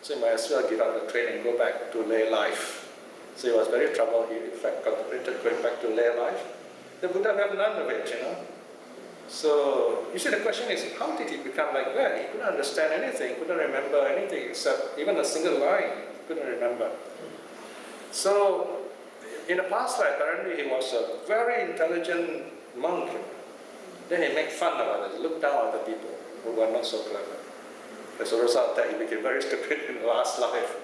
So you might as well give up the train and go back to lay life. So he was very troubled. He in fact contemplated going back to lay life. The Buddha had none of it, So you see, the question is, how did he become like that? He couldn't understand anything, couldn't remember anything except even a single line. He couldn't remember. So in the past life, apparently he was a very intelligent monk. Then he made fun of others, looked down on the people who were not so clever. As a result of that, he became very stupid in the last life.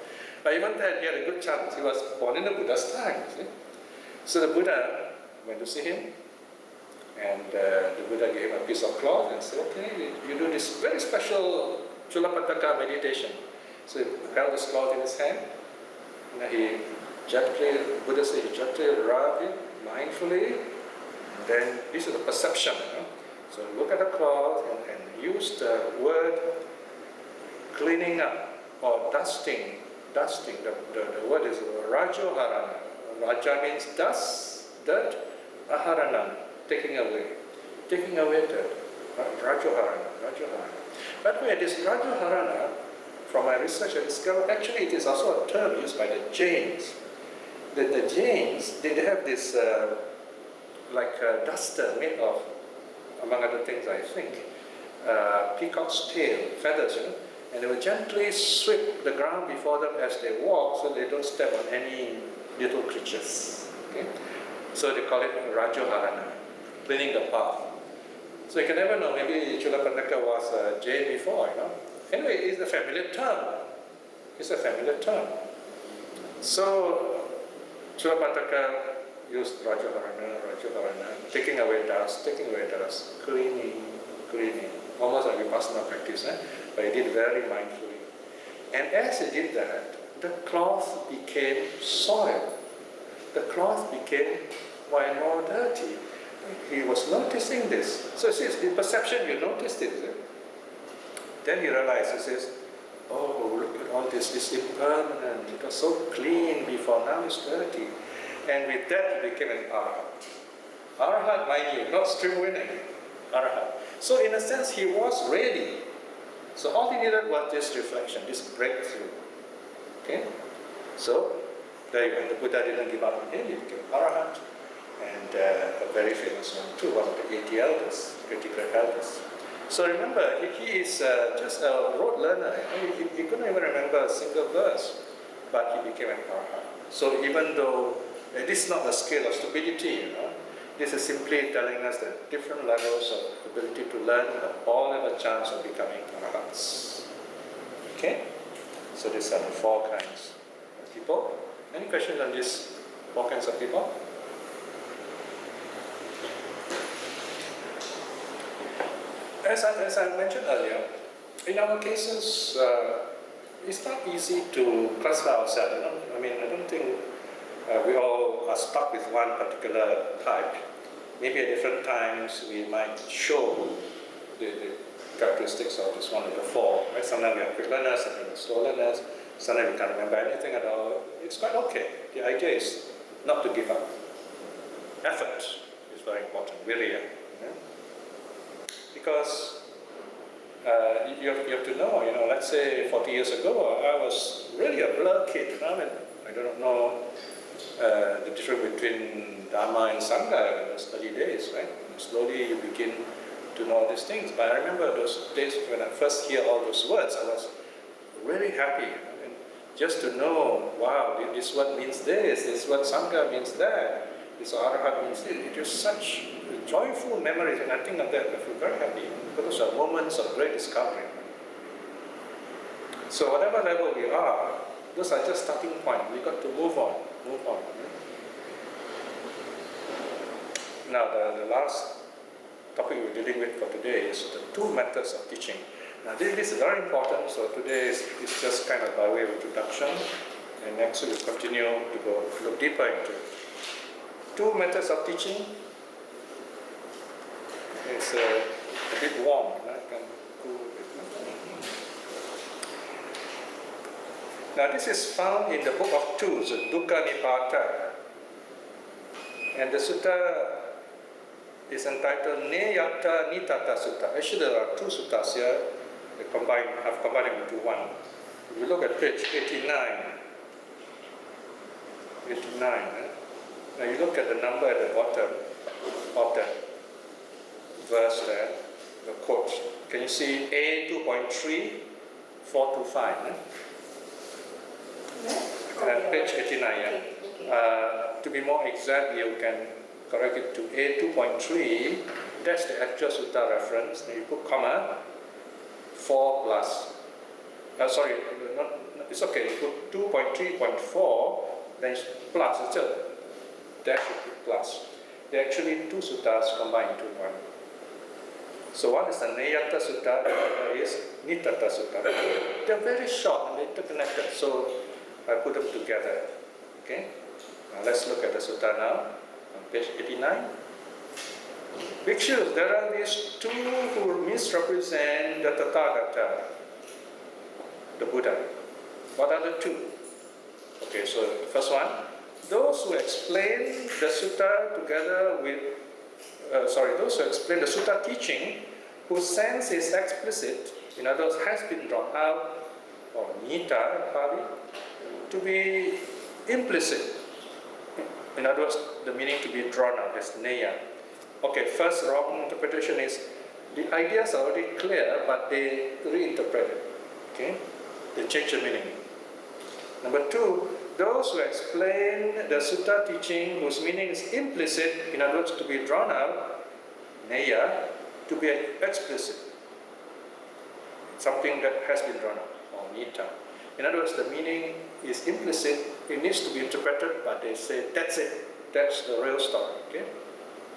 But even then, he had a good chance. He was born in the Buddha's time. So the Buddha went to see him, and the Buddha gave him a piece of cloth and said, okay, you do this very special Chulapataka meditation. So he held this cloth in his hand, and he Gently, Buddha says, gently rub it mindfully. Then this is the perception. So look at the cloth and use the word cleaning up or dusting. Dusting. The word is rajoharana. Raja means dust, dirt. Aharana, taking away. Taking away dirt. Rajoharana. Rajoharana. By the way, this rajoharana, from my research I discovered, actually it is also a term used by the Jains. The Jains, they have this duster made of, among other things I think, peacock's tail, feathers, and they will gently sweep the ground before them as they walk so they don't step on any little creatures. Okay? So they call it Rajoharana, cleaning the path. So you can never know, maybe Chulapandaka was a Jain before, Anyway, it's a familiar term. It's a familiar term. So Chulapandaka used Rajoharana, taking away dust, cleaning, almost like vipassana practice, but he did very mindfully. And as he did that, the cloth became soiled. The cloth became more and more dirty. He was noticing this. So he says, in perception you noticed it. Then he realized, he says, oh, look at all this impermanent. It was so clean before, now it's dirty. And with that he became an Arhat. Arhat, mind you, not stream winning. Arhat. So in a sense he was ready. So all he needed was this reflection, this breakthrough. Okay? So there you go. The Buddha didn't give up on him, he became Arhat. And a very famous one too, one of the 80 elders, 80 great elders. So remember, he is just a rote learner. He couldn't even remember a single verse, but he became an Arhat. So even though this is not the scale of stupidity, this is simply telling us that different levels of ability to learn all have a chance of becoming Arhats. Okay? So these are the four kinds of people. Any questions on these four kinds of people? As I mentioned earlier, in our cases, it's not easy to classify ourselves. I don't think we all are stuck with one particular type. Maybe at different times we might show the characteristics of this one of the four. Right? Sometimes we are quick learners, sometimes we are slow learners, sometimes we can't remember anything at all. It's quite okay. The idea is not to give up. Effort is very important, really. Because you have to know, let's say 40 years ago, I was really a blur kid. I don't know the difference between Dharma and Sangha in those early days, right? And slowly you begin to know these things. But I remember those days when I first hear all those words, I was really happy. Just to know, wow, this word means this word Sangha means that, this Arhat means this. It was such joyful memories, and I think of that, I feel very happy. Because those are moments of great discovery. So whatever level we are, those are just starting point. We got to move on. Now the last topic we're dealing with for today is the two methods of teaching. Now this is very important, so today is just kind of by way of introduction, and next we'll continue to look deeper into it. Two methods of teaching. It's a bit warm. I can cool it. Now this is found in the book of Tools, Dukkha Nipata. And the sutta is entitled Neyatta Nitata Sutta. Actually there are two suttas here. I've combined them into one. If you look at page 89, now you look at the number at the bottom of that verse there, the quote. Can you see A 2.3, 4 to 5? Page 89. To be more exact, you can correct it to A 2.3. That's the actual sutta reference. Then you put comma 4 plus. It's okay. You put 2.3.4, then it's plus. It's a dash plus. They're actually two suttas combined into one. So one is the Neyatta Sutta, the other is Nitata Sutta. They're very short and they're interconnected, so I put them together. Okay, now let's look at the sutta now on page 89. Bhikshus, there are these two who misrepresent the Tathagata, the Buddha. What are the two? Okay, so the first one, those who explain the sutta together with, those who explain the sutta teaching whose sense is explicit, in other words, has been drawn out, or nita in Pali, to be implicit. In other words, the meaning to be drawn out is neya. Okay, first wrong interpretation is the ideas are already clear, but they reinterpret it. Okay, they change the meaning. Number two, those who explain the sutta teaching whose meaning is implicit, in other words, to be drawn out, neya, to be explicit, something that has been drawn out, or nita. In other words, the meaning is implicit, it needs to be interpreted, but they say, that's it, that's the real story. Okay?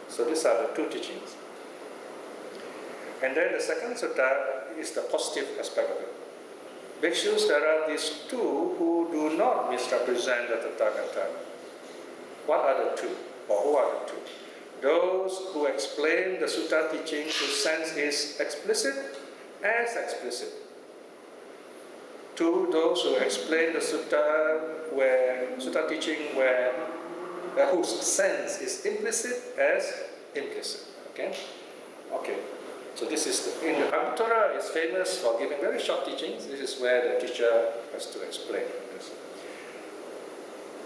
So these are the two teachings. And then the second sutta is the positive aspect of it. Bhikshus, there are these two who do not misrepresent the Tathagata. What are the two? Or who are the two? Those who explain the sutta teaching whose sense is explicit as explicit. To those who explain the sutta teaching whose sense is implicit as implicit. Okay? Okay. So this is in the Anguttara is famous for giving very short teachings. This is where the teacher has to explain this.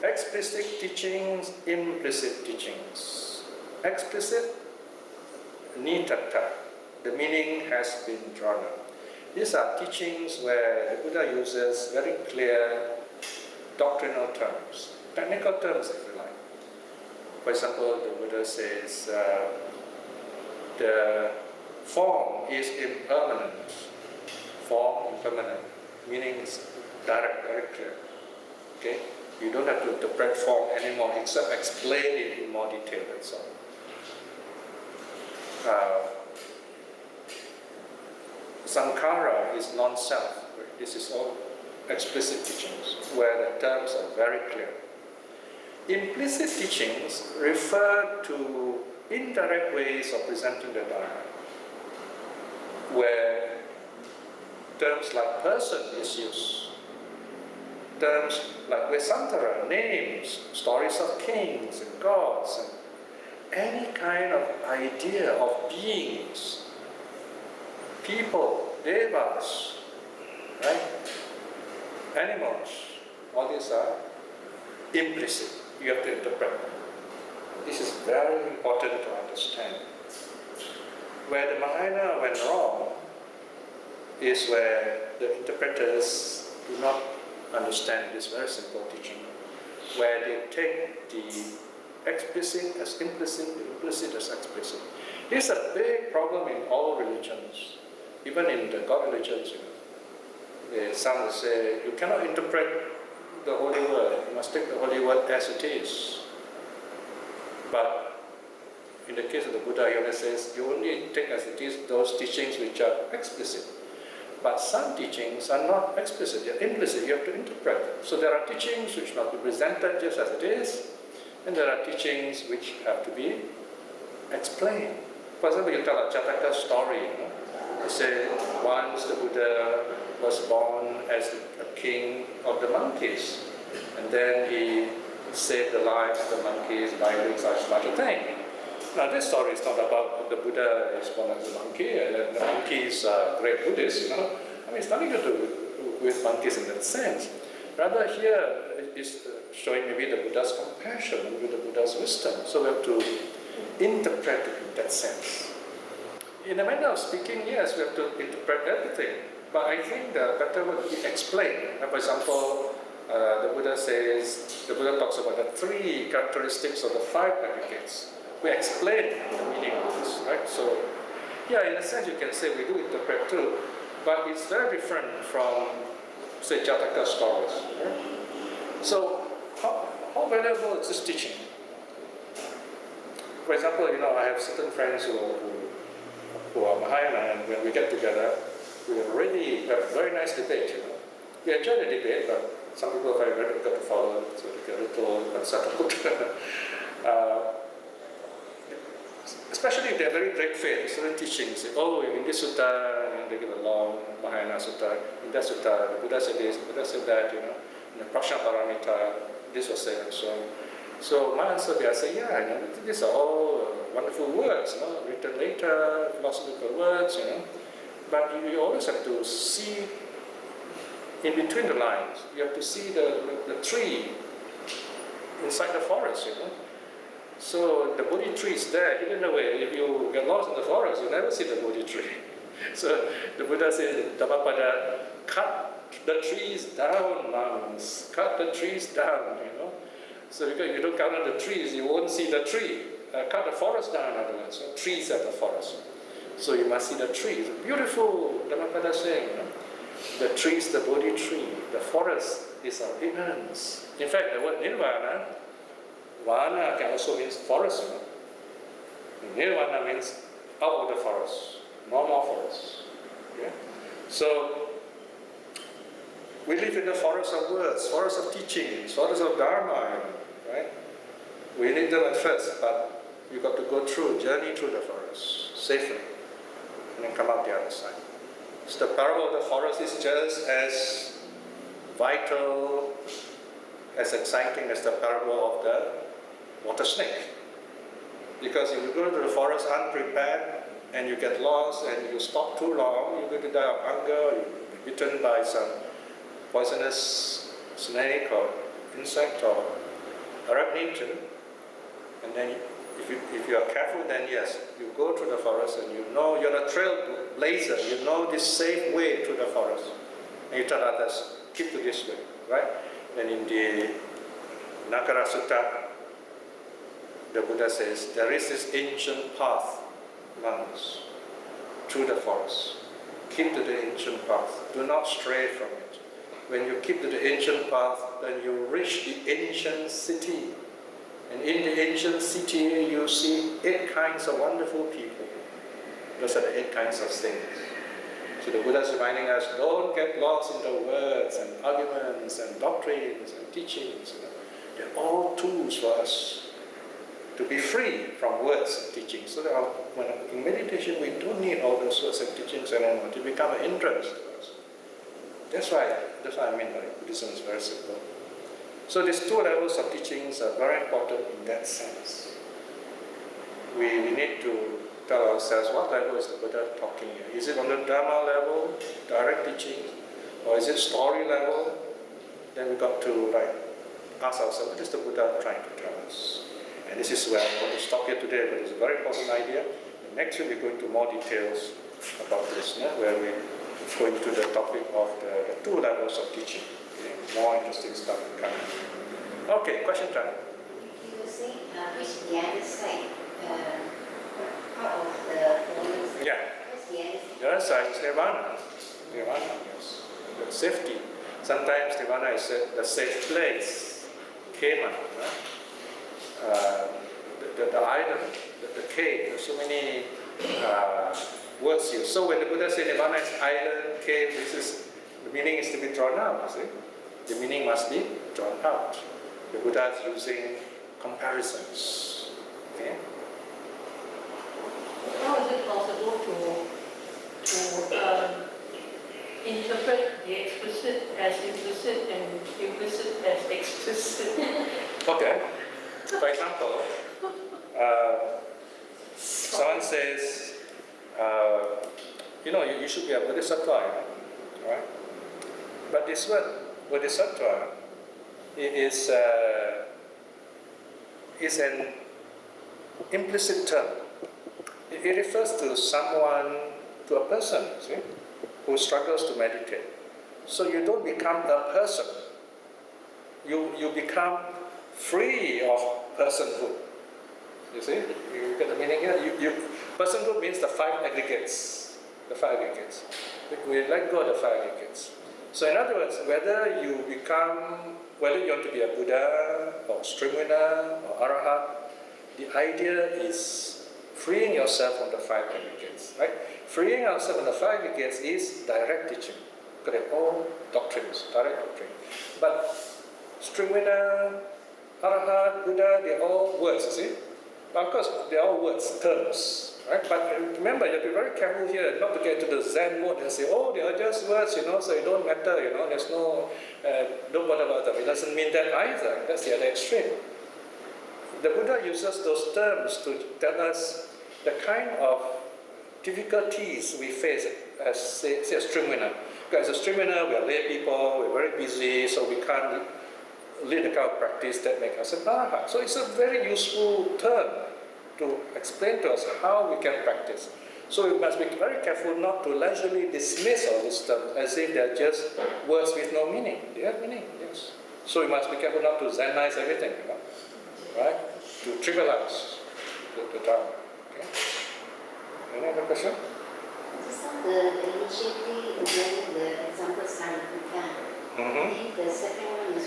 Explicit teachings, implicit teachings. Explicit, nitata. The meaning has been drawn up. These are teachings where the Buddha uses very clear doctrinal terms, technical terms if you like. For example, the Buddha says the form is impermanent. Form, impermanent, meaning is direct, very clear. Okay? You don't have to interpret form anymore except explain it in more detail, that's all. Sankhara is non-self. This is all explicit teachings where the terms are very clear. Implicit teachings refer to indirect ways of presenting the Dharma, where terms like person is used, terms like Vesantara, names, stories of kings and gods, and any kind of idea of beings, people, devas, right? Animals, all these are implicit. You have to interpret. This is very important to understand. Where the Mahayana went wrong is where the interpreters do not understand this very simple teaching, where they take the explicit as implicit, the implicit as explicit. This is a big problem in all religions, even in the God religions. Some will say, you cannot interpret the holy word, you must take the holy word as it is. But in the case of the Buddha, he always says, you only take as it is those teachings which are explicit. But some teachings are not explicit, they're implicit, you have to interpret. So there are teachings which must be presented just as it is, and there are teachings which have to be explained. For example, you tell a Jataka story, you say once the Buddha was born as a king of the monkeys, and then he saved the lives of the monkeys by doing such a thing. Now this story is not about the Buddha is born as a monkey, and the monkeys are great Buddhists, I mean, it's nothing to do with monkeys in that sense. Rather here is showing maybe the Buddha's compassion, maybe the Buddha's wisdom. So we have to interpret it in that sense. In a manner of speaking, yes, we have to interpret everything. But I think the better would be explain. For example, the Buddha talks about the three characteristics of the five aggregates. We explain the meaning of this, right? So, yeah, in a sense you can say we do interpret too, but it's very different from, say, Jataka stories. Right? So, how valuable is this teaching? For example, I have certain friends who are Mahayana, and when we get together, we have a very nice debate, We enjoy the debate, but some people are very difficult to follow, so they get a little unsettled. Especially if they're very great faith, certain teachings. Oh, in this sutta, they give a long Mahayana sutta. In that sutta, the Buddha said this, the Buddha said that. In the Prashna Paramita, this was said and so on. So my answer there, I say, yeah, these are all wonderful words, written later, philosophical words, But you always have to see in between the lines. You have to see the tree inside the forest, So the Bodhi tree is there, hidden away. If you get lost in the forest, you never see the Bodhi tree. So the Buddha says, Dhammapada, cut the trees down, monks. Cut the trees down, So because you don't cut down the trees, you won't see the tree. Cut the forest down, in other words. So trees are the forest. So you must see the tree. It's a beautiful, Dhammapada saying, The tree is the Bodhi tree. The forest is our ignorance. In fact, the word nirvana, vana can also mean forest. Nirvana means out of the forest, no more forest. Okay? So we live in the forest of words, forest of teachings, forest of dharma, right? We need them at first, but you got to go through, journey through the forest safely, and then come out the other side. So the parable of the forest is just as vital, as exciting as the parable of the water snake. Because if you go to the forest unprepared and you get lost and you stop too long, you're going to die of hunger, you'll be bitten by some poisonous snake or insect or arachnid. And then if you are careful, then yes, you go through the forest and you're a trailblazer, you know this safe way through the forest. And you tell others, keep to this way, right? And in the Nakara Sutta, the Buddha says, there is this ancient path, monks, through the forest. Keep to the ancient path. Do not stray from it. When you keep to the ancient path, then you reach the ancient city. And in the ancient city, you see 8 kinds of wonderful people. Those are the 8 kinds of things. So the Buddha is reminding us, don't get lost in the words and arguments and doctrines and teachings. They're all tools for us to be free from words and teachings. So that when in meditation, we don't need all those words and teachings anymore to become an hindrance to us. That's why I mean Buddhism is very simple. So these 2 levels of teachings are very important in that sense. We need to tell ourselves what level is the Buddha talking here. Is it on the Dharma level, direct teaching, or is it story level? Then we got to ask ourselves, what is the Buddha trying to tell us? And this is where I want to stop here today, but it's a very important idea. And next week we go into more details about this, where we go into the topic of the 2 levels of teaching. Okay? More interesting stuff coming. Okay, question time. You were saying which the other side, part of the forest. Yeah. What's the other side? The other side is nirvana. Nirvana, yes. The safety. Sometimes nirvana is the safe place. Kema. The island, the cave, there's so many words here. So when the Buddha said nirvana is island, cave, the meaning is to be drawn out, you see? The meaning must be drawn out. The Buddha is using comparisons. Okay? How is it possible to interpret the explicit as implicit and implicit as explicit? Okay. For example, someone says, you should be a bodhisattva, right? But this word, bodhisattva, is an implicit term. It refers to someone, to a person, see, who struggles to meditate. So you don't become a person. You become free of personhood. You see? You get the meaning here? Personhood means the 5 aggregates. The 5 aggregates. We let go of the 5 aggregates. So in other words, whether you want to be a Buddha, or stream winner, or Arahat, the idea is freeing yourself from the 5 aggregates. Right? Freeing ourselves from the 5 aggregates is direct teaching. Because they're all doctrine. doctrines, direct doctrine. But Stringvina, Arahat, Buddha, they're all words, you see. Of course, they're all words, terms, right? But remember, you have to be very careful here not to get to the Zen mode and say, oh, they are just words, so it don't matter, there's no, don't bother about them. It doesn't mean that either. That's the other extreme. The Buddha uses those terms to tell us the kind of difficulties we face as, say a streamwinner. Because as a streamwinner, we are lay people, we're very busy, so we can't lead the kind of practice that makes us an arhat. So it's a very useful term to explain to us how we can practice. So we must be very careful not to leisurely dismiss all these terms as if they're just words with no meaning. They have meaning, yes. So we must be careful not to Zenize everything, right? To trivialize the term. Okay. Any other question? Just on the initiative and then the example sign Piya. I think the second one is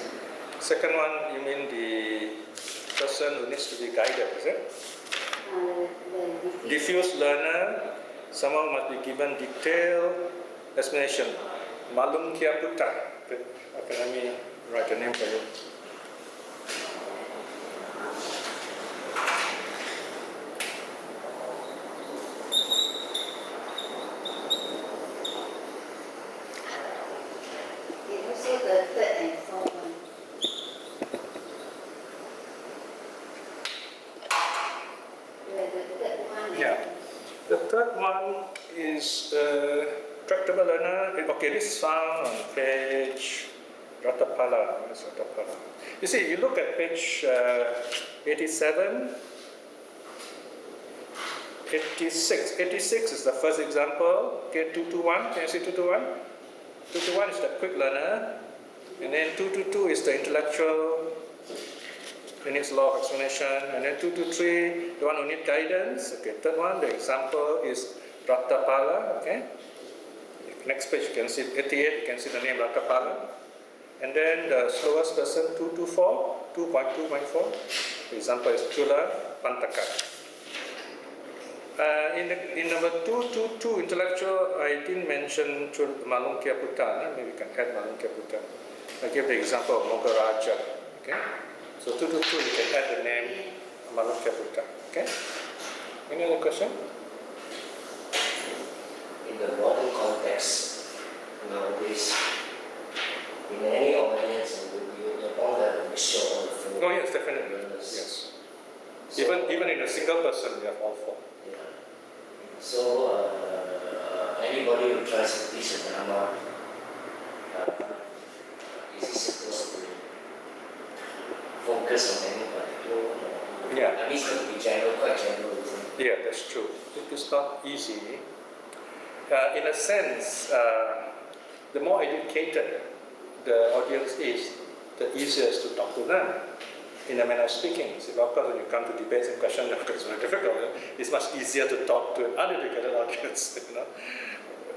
Second one, you mean the person who needs to be guided, is it? the Diffuse learner, someone must be given detailed explanation. Malum Kia Putta. Okay, let me write a name for you. also the third and fourth one. Where the third one. Yeah. The third one is tractable learner. Okay, this is found on page Ratapala. Where's Ratapala? You see, you look at page 87, 86. 86 is the first example. Okay, 221. Can you see 221? 221 is the quick learner. And then 222 is the intellectual. It needs law of explanation. And then 223, the one who needs guidance. Okay, third one, the example is Ratapala. Okay. Next page, you can see 88, you can see the name Ratapala. And then the slowest person, 224, 2.2.4. The example is Chula Pantaka. In number 222, intellectual, I didn't mention Malum Kia Putta. Maybe we can add Malum Kia Putta. I give the example of Mogaraja. Okay? So 222, you can add the name Malum Kia Putta. Okay? Any other question? In the modern context, nowadays, in any audience, you all have a mixture of different Oh yes, definitely. learners. Yes. So, Even in a single person, we have all four. yeah. So, anybody who tries to teach a Dharma, is he supposed to focus on any particular one? Yeah. I mean, it's going to be general, quite general, isn't it? Yeah, that's true. It is not easy. In a sense, the more educated the audience is, the easier it is to talk to them in a manner of speaking. So, of course, when you come to debates and questions, of course, it's very difficult. It's much easier to talk to an uneducated audience.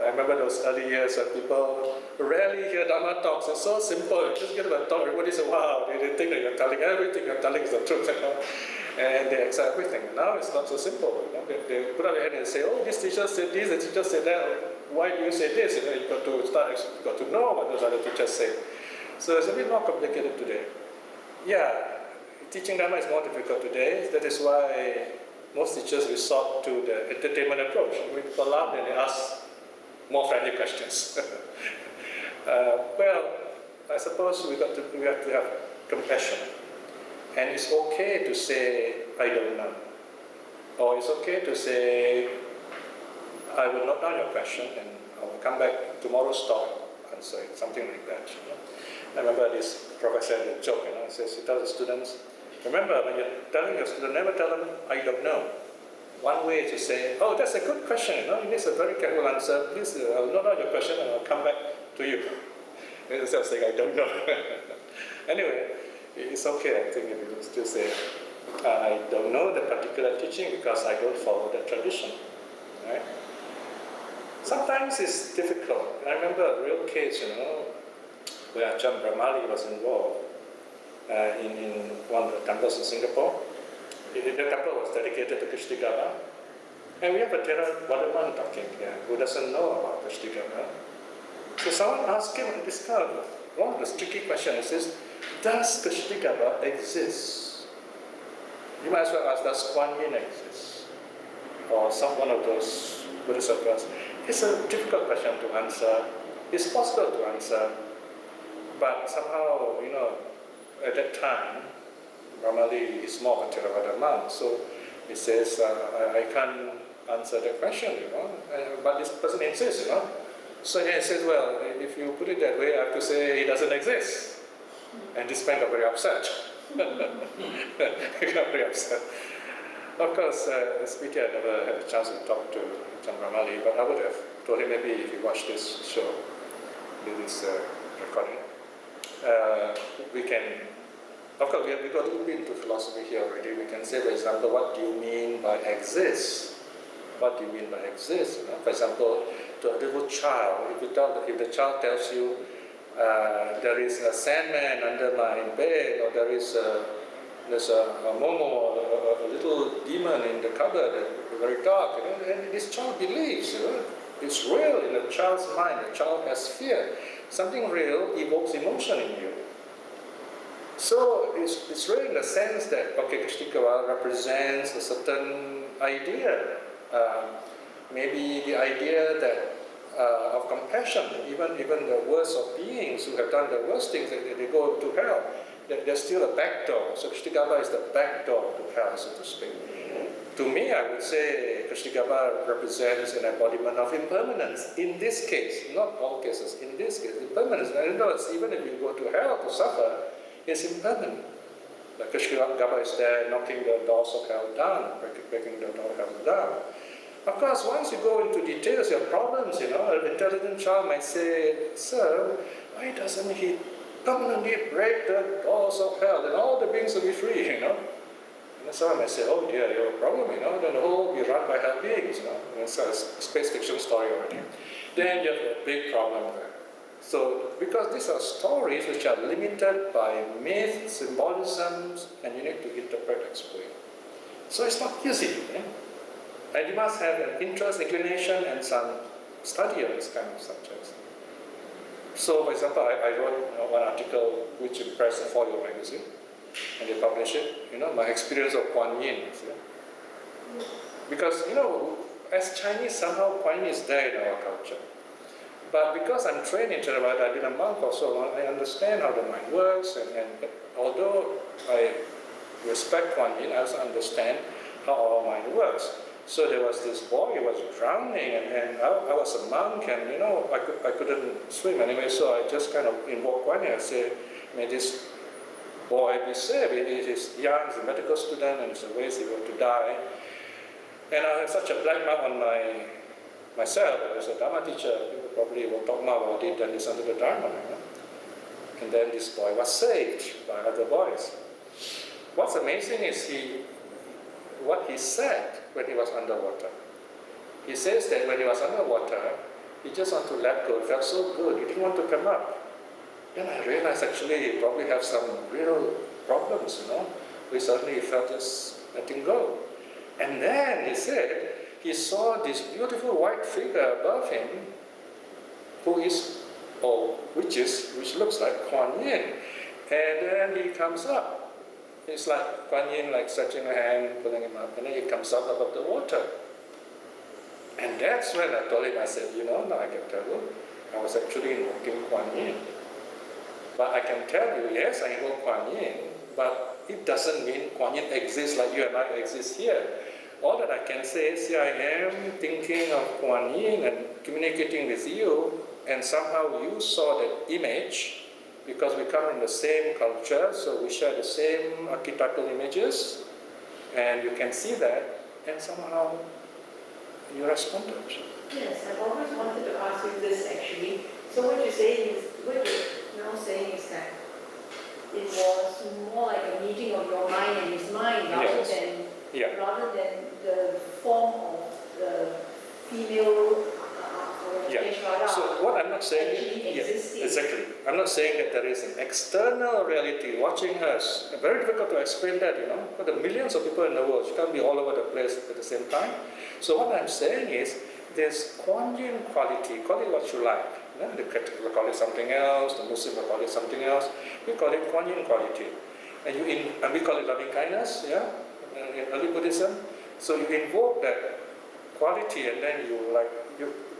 I remember those early years when people rarely hear Dharma talks. It's so simple. You just get about talk, everybody says, wow, they think that you're telling everything you're telling is the truth. And they accept everything. Now it's not so simple. They put up their hand and say, oh, this teacher said this, the teacher said that. Why do you say this? You've got to know what those other teachers say. So it's a bit more complicated today. Yeah, teaching Dharma is more difficult today. That is why most teachers resort to the entertainment approach. When people laugh, then they ask more friendly questions. Well, I suppose we have to have compassion. And it's okay to say, I don't know. Or it's okay to say, I will note down your question and I will come back tomorrow's talk and answer it, something like that. I remember this professor had a joke, he says, he tells the students, remember when you're telling your student, never tell them, I don't know. One way is to say, oh, that's a good question, it needs a very careful answer. Please, I'll note down your question and I'll come back to you. Instead of saying, I don't know. Anyway, it's okay, I think, if you still say, I don't know the particular teaching because I don't follow the tradition. Right? Sometimes it's difficult. I remember a real case, where Ajahn Brahmali was involved in one of the temples in Singapore. The temple was dedicated to Krishnagama. And we have a Theravada talking here who doesn't know about Krishnagama. So someone asked him this kind of one of the tricky questions. He says, does Kashyapa exist? You might as well ask, does Kuan Yin exist? Or some one of those Bodhisattvas. It's a difficult question to answer. It's possible to answer, but somehow, at that time, Ramali is more of a Theravada monk, so he says, I can't answer that question, but this person insists, So he says, well, if you put it that way, I have to say he doesn't exist. And this man got very upset. He got very upset. Of course, Smriti had never had a chance to talk to Chandra Ramali, but I would have told him maybe if you watch this show, this recording, we can, of course, we got a little bit into philosophy here already. We can say, for example, what do you mean by exist? What do you mean by exist? For example, to a little child, if the child tells you, there is a sandman under my bed, or there's a momo, a little demon in the cupboard, very dark, and this child believes, it's real in the child's mind. The child has fear. Something real evokes emotion in you. So it's real in the sense that Kashyapa represents a certain idea. Maybe the idea that of compassion, even the worst of beings who have done the worst things, they go to hell. There's still a back door. So Kashyapa is the back door to hell, so to speak. To me, I would say Kashyapa represents an embodiment of impermanence. In this case, not all cases, in this case, impermanence. In other words, even if you go to hell to suffer, it's impermanent. Like Kashyapa is there knocking the doors of hell down, breaking the door of hell down. Of course, once you go into details, your problems, an intelligent child might say, sir, why doesn't he permanently break the doors of hell? Then all the beings will be free, And someone might say, oh dear, you have a problem, then the whole will be run by hell beings, It's a space fiction story already. Then you have a big problem there. So, because these are stories which are limited by myth, symbolisms, and you need to interpret, explain. So it's not easy, And you must have an interest, inclination, and some study of this kind of subjects. So, for example, I wrote one article which impressed the Folio magazine, and they published it, my experience of Kuan Yin. Because, as Chinese, somehow Kuan Yin is there in our culture. But because I'm trained in Theravada, I've been a monk for so long, I understand how the mind works, and although I respect Kuan Yin, I also understand how our mind works. So there was this boy, he was drowning, and I was a monk, and I couldn't swim anyway, so I just kind of invoked Kuan Yin. I said, may this boy be saved. He's young, he's a medical student, and it's a waste he going to die. And I have such a black mark on myself as a Dharma teacher. People probably will talk more about it than listen to the Dharma. And then this boy was saved by other boys. What's amazing is what he said when he was underwater. He says that when he was underwater, he just wanted to let go. It felt so good. He didn't want to come up. Then I realized actually he probably have some real problems, We suddenly felt just letting go. And then he said he saw this beautiful white figure above him, which looks like Kuan Yin. And then he comes up. It's like Kuan Yin, like stretching a hand, pulling him up, and then he comes up above the water. And that's when I told him, I said, now I can tell you, I was actually invoking Kuan Yin. But I can tell you, yes, I invoke Kuan Yin, but it doesn't mean Kuan Yin exists like you and I exist here. All that I can say is, here I am thinking of Kuan Yin and communicating with you, and somehow you saw that image, because we come from the same culture, so we share the same archetypal images, and you can see that, and somehow you responded. Yes, I've always wanted to ask you this actually. So what you're saying is that it was more like a meeting of your mind and his mind rather than the form of the female So what I'm not saying exactly. I'm not saying that there is an external reality watching us. Very difficult to explain that, For the millions of people in the world, you can't be all over the place at the same time. So what I'm saying is, there's Kuan Yin quality, call it what you like, Yeah? The Catholic will call it something else, the Muslim will call it something else. We call it Kuan Yin quality. And we call it loving kindness, yeah, in early Buddhism. So you invoke that quality, and then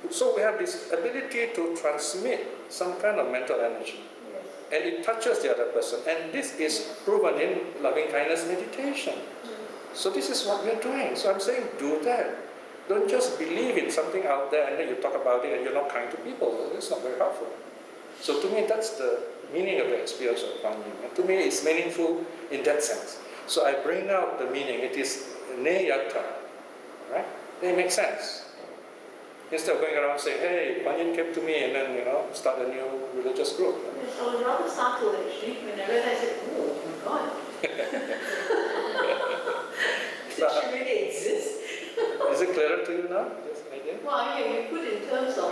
so we have this ability to transmit some kind of mental energy. Yes. And it touches the other person. And this is proven in loving kindness meditation. So this is what we're doing. So I'm saying do that. Don't just believe in something out there and then you talk about it and you're not kind to people. It's not very helpful. So to me, that's the meaning of the experience of Kuan Yin. And to me, it's meaningful in that sense. So I bring out the meaning. It is neyata, right? It makes sense. Instead of going around saying, hey, Kuan Yin came to me and then, start a new religious group. Yes, I was rather startled actually when I realized that, oh my God. Does she really exist? Is it clearer to you now, this idea? Well, I mean, you put in terms of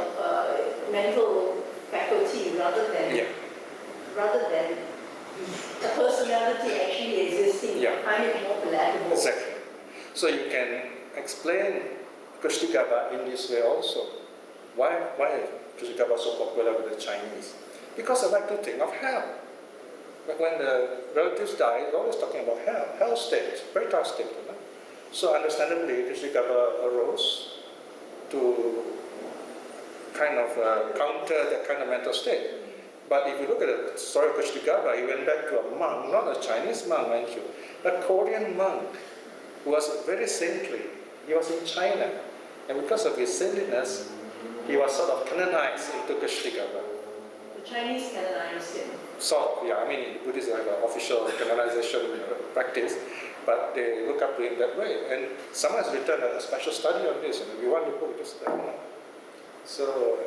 mental faculty rather than a personality actually existing. Yeah. I find it more palatable. Exactly. So you can explain Kushtagaba in this way also. Why is Kushtagaba so popular with the Chinese? Because I like to think of hell. But when the relatives die, they're always talking about hell state, very tough state. So understandably, Kushtagaba arose to kind of counter that kind of mental state. But if you look at the story of Kushtagaba, he went back to a monk, not a Chinese monk, mind you, a Korean monk who was very saintly. He was in China, and because of his saintliness, he was sort of canonized into Kushtagaba. The Chinese canonized him. Sort of, yeah. I mean, Buddhists have an official canonization practice, but they look up to him that way. And someone has written a special study on this, and if you want the book, just let me know. So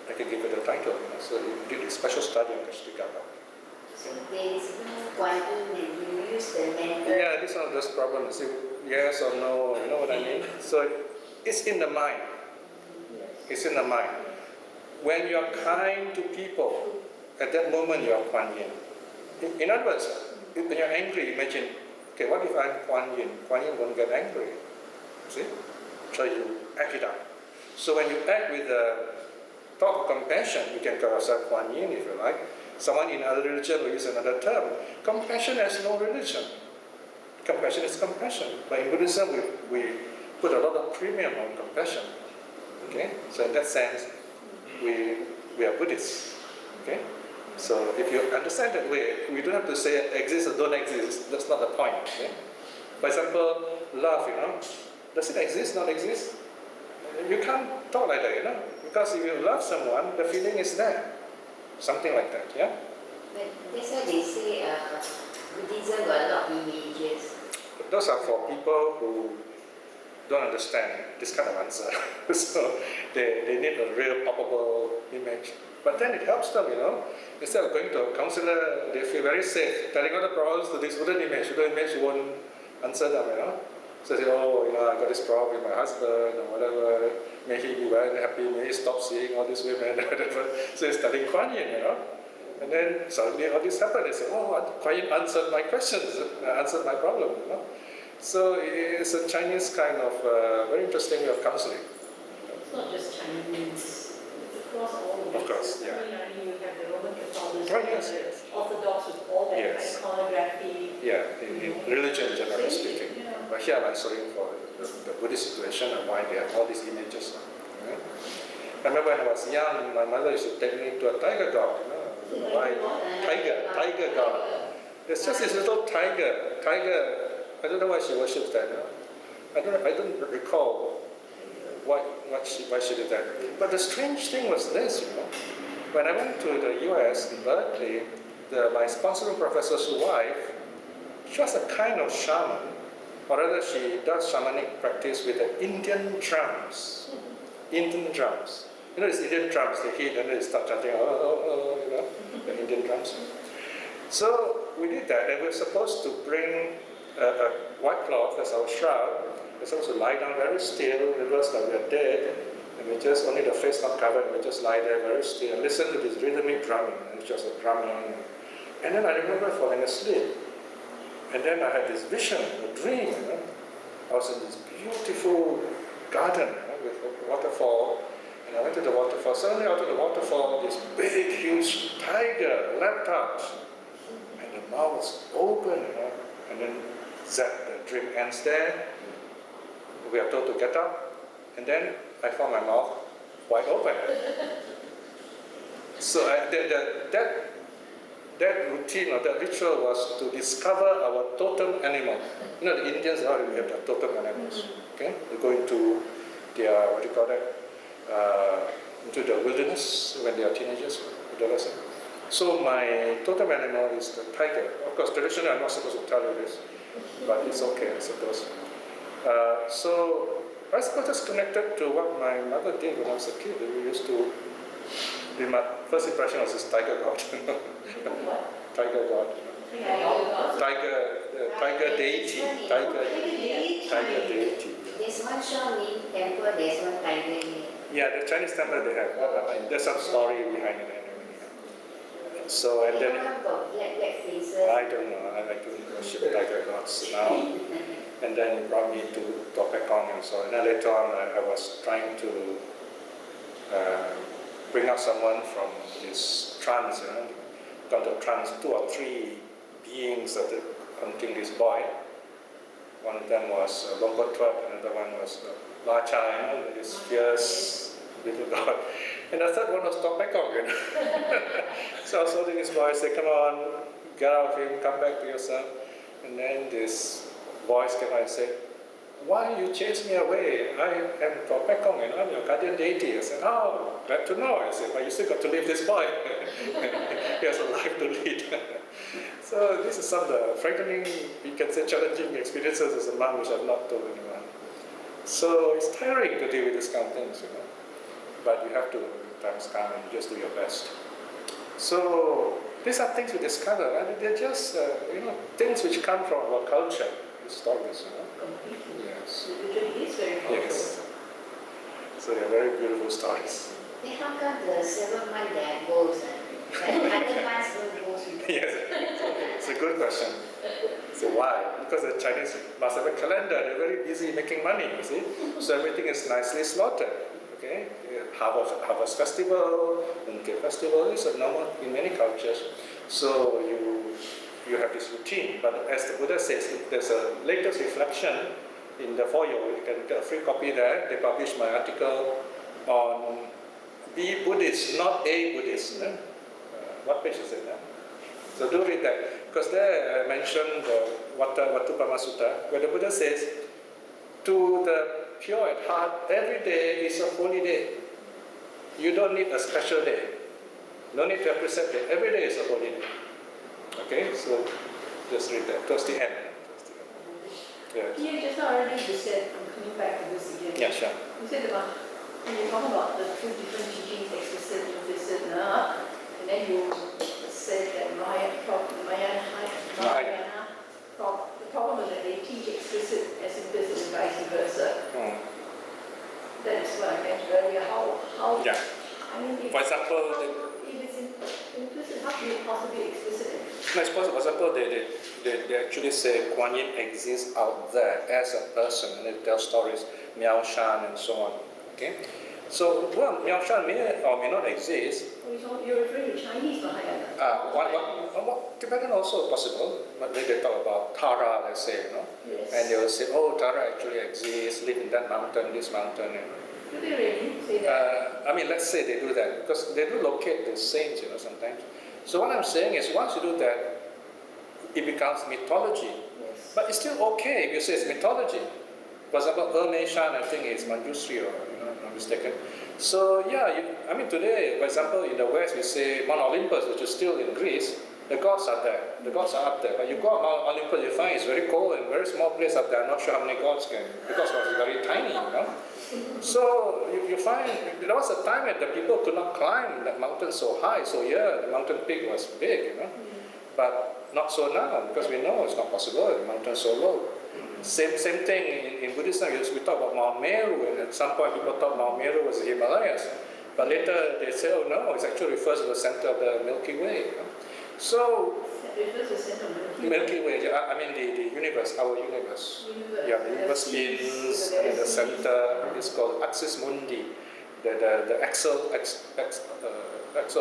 I can give it a title. So he did a special study on Kushtagaba. So there is no quantum and you use the mental. Yeah, this is one of those problems. Yes or no, you know what I mean? So it's in the mind. It's in the mind. When you are kind to people, at that moment you are Kuan Yin. In other words, when you're angry, imagine, okay, what if I'm Kuan Yin? Kuan Yin won't get angry. See? So you act it out. So when you act with the thought of compassion, you can call yourself Kuan Yin if you like. Someone in other religion will use another term. Compassion has no religion. Compassion is compassion. But in Buddhism, we put a lot of premium on compassion. Okay? So in that sense, we are Buddhists. Okay? So if you understand that way, we don't have to say exist or don't exist. That's not the point. Okay? For example, love, does it exist, not exist? You can't talk like that, because if you love someone, the feeling is there. Something like that, yeah? But that's why they say Buddhism got a lot of images. Those are for people who don't understand this kind of answer. So they need a real palpable image. But then it helps them, Instead of going to a counselor, they feel very safe. Telling all the problems to this wooden image. Wooden image won't answer them, So they say, I got this problem with my husband or whatever. May he be very happy, may he stop seeing all these women, whatever. So he's studying Kuan Yin, And then suddenly all this happened. They say, Kuan Yin answered my questions, answered my problem, So it's a Chinese kind of very interesting way of counseling. It's not just Chinese, it's across all of Of course, yeah. I mean, you have the Roman Catholics, Right, yes, the yes. Orthodox with all that Yes. iconography. Yeah, in religion generally Same, speaking. yeah. But here I'm answering for the Buddhist situation and why they have all these images. Right? I remember when I was young, my mother used to take me to a tiger god, tiger god. It's just this little tiger. I don't know why she worships that. I don't recall why she did that. But the strange thing was this, When I went to the US in Berkeley, my sponsoring professor's wife, she was a kind of shaman, or rather she does shamanic practice with the Indian drums. Indian drums. These Indian drums, they hit and they start chanting, the Indian drums. So we did that, and we were supposed to bring a white cloth as our shroud. We're supposed to lie down very still, reverse like we are dead, and we just, only the face not covered, we just lie there very still and listen to this rhythmic drumming, and it's just a drumming. And then I remember falling asleep. And then I had this vision, a dream, I was in this beautiful garden with a waterfall, And I went to the waterfall. Suddenly out of the waterfall, this big, huge tiger leapt out. And the mouth was open, and then zap, the drink ends there. We are told to get up. And then I found my mouth wide open. So that routine or that ritual was to discover our totem animal. You know, the Indians already have their totem animals. Okay, they go into their, what do you call that, into the wilderness when they are teenagers, adolescents. So my totem animal is the tiger. Of course, traditionally I'm not supposed to tell you this, but it's okay, I suppose. So I suppose that's connected to what my mother did when I was a kid. We used to, my first impression was this tiger god. Tiger god. Tiger deity. Tiger deity. There's one Shaolin temple, there's one tiger here. Yeah, the Chinese temple they have. There's some story behind it. So and then Everyone got black faces. I don't know. I don't worship tiger gods now. And then he brought me to Topekong and so on. And then later on, I was trying to bring out someone from this trance, got the trance, 2 or 3 beings that were hunting this boy. One of them was Lombok Trot, another one was Bacha, this fierce little god. And the third one was Topekong, So I was holding this boy, I said, come on, get out of him, come back to yourself. And then this voice came out and said, why you chase me away? I am Topekong and I'm your guardian deity. I said, oh, glad to know. I said, but you still got to leave this boy. He has a life to lead. So this is some of the frightening, you can say challenging experiences as a monk which I've not told anyone. So it's tiring to deal with these kind of things, But you have to, times come and you just do your best. So these are things we discover, and they're just, things which come from our culture, these stories, Completely. Yes. Religion is very powerful. Yes. So they're very beautiful stories. Then how come the 7 months there are ghosts? Like other months don't ghosts? Yes, it's a good question. So why? Because the Chinese must have a calendar. They're very busy making money, you see. So everything is nicely slaughtered. Okay, harvest festival, Mooncake festival is normal in many cultures. So you have this routine. But as the Buddha says, there's a latest reflection in the foyer. You can get a free copy there. They published my article on Be Buddhist, not a Buddhist. What page is it now? So do read that. Because there I mentioned the Vatupama Sutta, where the Buddha says, to the pure at heart, every day is a holy day. You don't need a special day. No need to appreciate it. Every day is a holy day. Okay, so just read that. Towards the end. Yes. Yeah, just now already you said, I'm coming back to this again. Yeah, sure. You said about, when you talk about the 2 different teachings, explicit, implicit, and then you said that Mahayana, the problem is that they teach explicit as implicit and vice versa. That is what I meant earlier. How? Yeah. I mean, if, For example, if it's implicit, how can it possibly be explicit? no, for example, they actually say Kuan Yin exists out there as a person, and they tell stories, Miao Shan and so on. Okay, so well, Miao Shan may or may not exist. You're referring to Chinese Mahayana. Tibetan also possible, but they talk about Tara, let's say, Yes. and they will say, oh, Tara actually exists, live in that mountain, this mountain. Do they really say that? Let's say they do that, because they do locate the saints, sometimes. So what I'm saying is, once you do that, it becomes mythology. Yes. But it's still okay if you say it's mythology. For example, Mei Shan, I think, is Manjusri, or I'm not mistaken. So yeah, today, for example, in the West, we say Mount Olympus, which is still in Greece. The gods are there. The gods are up there. But you go up Mount Olympus, you find it's very cold and very small place up there. I'm not sure how many gods can, because it's very tiny, So you find there was a time when the people could not climb that mountain so high. So yeah, the mountain peak was big, But not so now, because we know it's not possible. The mountain is so low. Same thing in Buddhism. We talk about Mount Meru, and at some point people thought Mount Meru was the Himalayas. But later they say, oh no, it actually refers to the center of the Milky Way. So, Milky Way, the universe, our universe. Yeah, the universe spins, and in the center is called Axis Mundi. the axle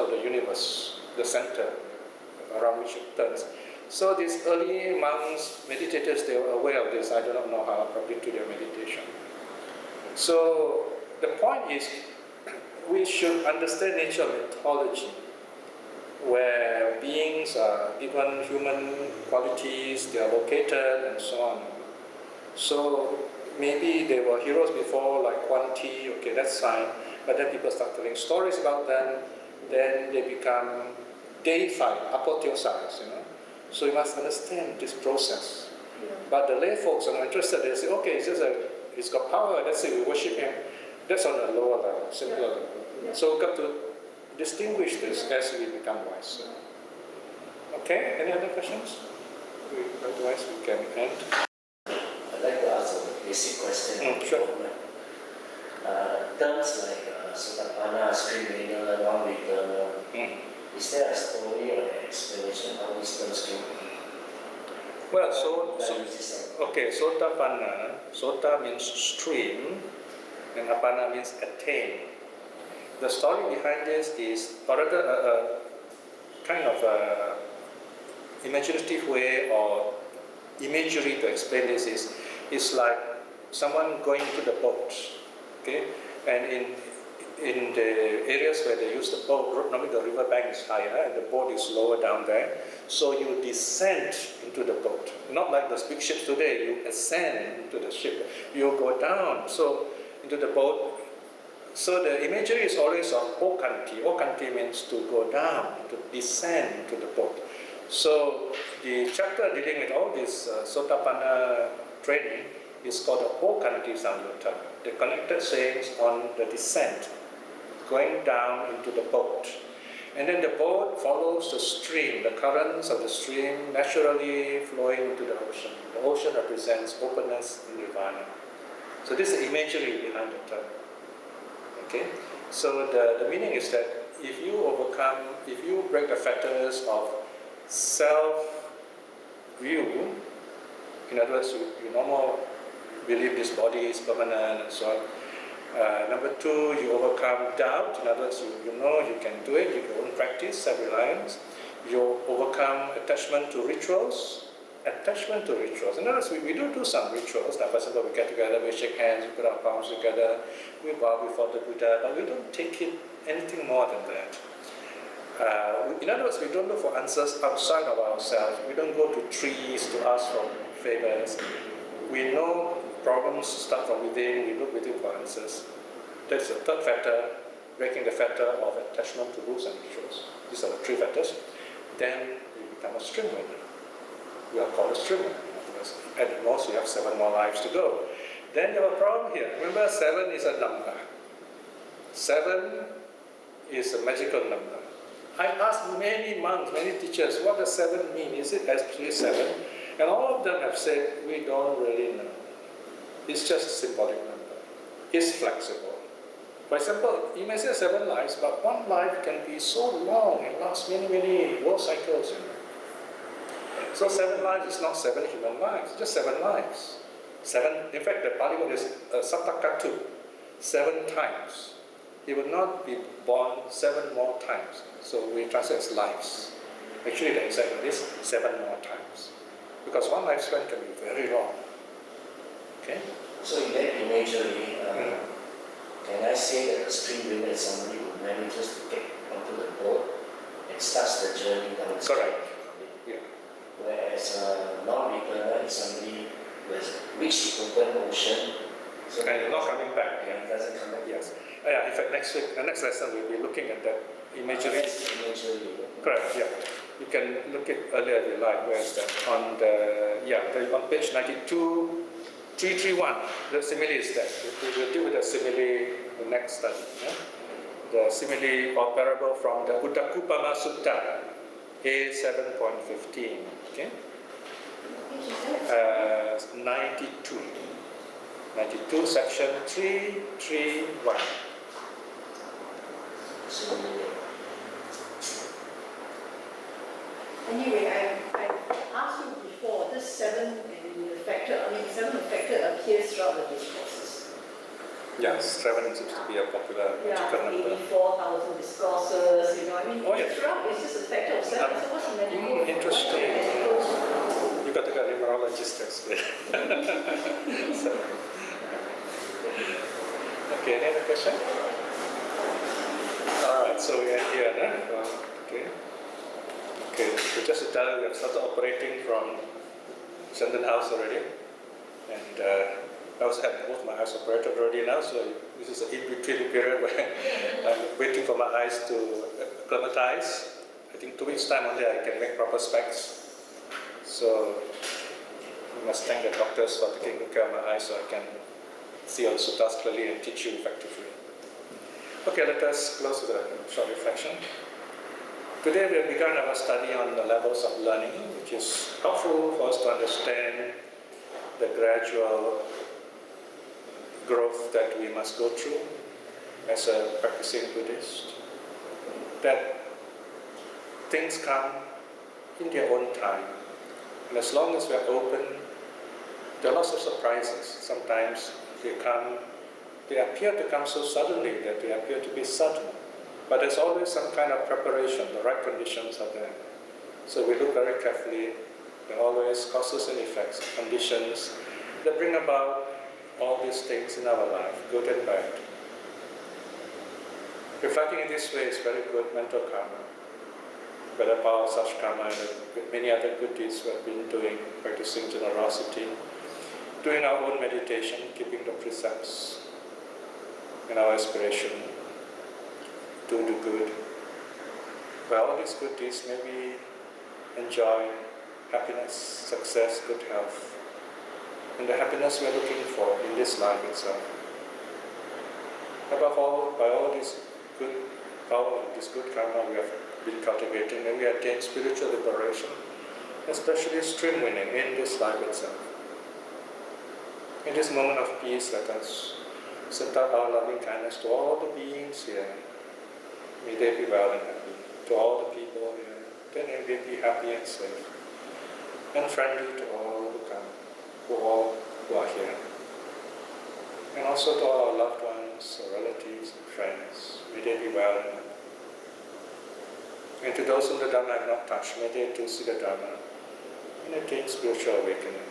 of the universe, the center around which it turns. So these early monks, meditators, they were aware of this. I do not know how, probably to their meditation. So the point is, we should understand nature of mythology, where beings are given human qualities, they are located, and so on. So maybe they were heroes before, like Quan Ti, okay, that's fine. But then people start telling stories about them, then they become deified, apotheosized, you know. So you must understand this process. Yeah. But the lay folks are not interested. They say, okay, he's got power, that's it, we worship him. That's on a lower level, simpler level. Yeah. So we've got to distinguish this as we become wiser. Okay, any other questions? Otherwise we can end. I'd like to ask a basic question. Sure. Terms like Sotapanna, stream-linear, non-returnal, is there a story or an explanation how these terms came? Well, Okay. Sotapanna, Sota means stream, and Apana means attain. The story behind this is, or rather, a kind of a imaginative way or imagery to explain this is like someone going to the boat, okay, and in the areas where they use the boat, normally the river bank is higher and the boat is lower down there, so you descend into the boat. Not like those big ships today, you ascend into the ship, you go down into the boat. So the imagery is always of okanti. Okanti means to go down, to descend to the boat. So the chapter dealing with all this Sotapanna training is called the Okanti Samyutta, the connected sayings on the descent, going down into the boat. And then the boat follows the stream, the currents of the stream naturally flowing into the ocean. The ocean represents openness and nirvana. So this is the imagery behind the term. Okay? So the meaning is that if you break the fetters of self-view, in other words, you no more believe this body is permanent and so on. Number two, you overcome doubt. In other words, you know you can do it, you don't practice self-reliance. You overcome attachment to rituals. In other words, we do some rituals. Like, for example, we get together, we shake hands, we put our palms together, we bow before the Buddha, but we don't take it anything more than that. In other words, we don't look for answers outside of ourselves. We don't go to trees to ask for favors. We know problems start from within, we look within for answers. That's the third fetter, breaking the fetter of attachment to rules and rituals. These are the three fetters. Then we become a streamliner. We are called a streamliner. At the most, we have 7 more lives to go. Then you have a problem here. Remember, 7 is a number. 7 is a magical number. I asked many monks, many teachers, what does 7 mean? Is it actually 7? And all of them have said, we don't really know. It's just a symbolic number. It's flexible. For example, you may say 7 lives, but one life can be so long and last many, many world cycles. So 7 lives is not 7 human lives, just 7 lives. 7, in fact, the Pali word is satakatu, 7 times. He will not be born 7 more times. So we translate as lives. Actually, the exact word is 7 more times. Because one lifespan can be very long. Okay? So in that imagery, can I say that a stream is somebody who manages to get onto the boat and starts the journey down the stream? Correct. Yeah. Whereas a non-returner is somebody who has reached the open ocean. So And not coming back. Yeah, Yeah. he doesn't come back. Yes. In fact, next week, the next lesson, we'll be looking at that imagery. Imagery. Correct, yeah. You can look at earlier if you like, where is that? On page 92, 331, the simile is there. We'll deal with the simile the next study. Yeah? The simile or parable from the Uddakupama Sutta, A7.15. Okay? 92. 92, section 331. So, Anyway, I asked you before, this 7 factor appears throughout the discourses. Yes, 7 seems to be a popular Yeah, magical number. 84,000 discourses, you know, I mean, Oh, yeah. it's rough, it's just a factor of 7, so what's the medical? Interesting. Medical? You got to get a numerologist test there. So, okay, any other question? Alright, so we are here, huh? Okay. Okay, so just to tell you, we have started operating from Shandon House already. And I also have both my eyes operated already now, so this is an in-between period where I'm waiting for my eyes to acclimatize. I think 2 weeks' time only I can make proper specs. So I must thank the doctors for taking care of my eyes so I can see all the suttas clearly and teach you effectively. Okay, let us close with a short reflection. Today we have begun our study on the levels of learning, which is helpful for us to understand the gradual growth that we must go through as a practicing Buddhist. That things come in their own time. And as long as we are open, there are lots of surprises. Sometimes they appear to come so suddenly that they appear to be sudden. But there's always some kind of preparation, the right conditions are there. So we look very carefully. There are always causes and effects, conditions that bring about all these things in our life, good and bad. Reflecting in this way is very good mental karma. Whether power of such karma and many other good deeds we have been doing, practicing generosity, doing our own meditation, keeping the precepts, and our aspiration to do good. By all these good deeds, may we enjoy happiness, success, good health, and the happiness we are looking for in this life itself. Above all, by all this good power, this good karma we have been cultivating, and we attain spiritual liberation, especially stream winning in this life itself. In this moment of peace, let us send out our loving kindness to all the beings here. May they be well and happy. To all the people here, then may they be happy and safe, and friendly to all who are here. And also to all our loved ones, our relatives and friends, may they be well and happy. And to those whom the Dharma have not touched, may they too see the Dharma and attain spiritual awakening.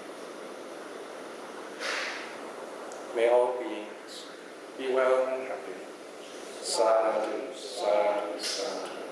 May all beings be well and happy. Sadhu, sadhu, sadhu.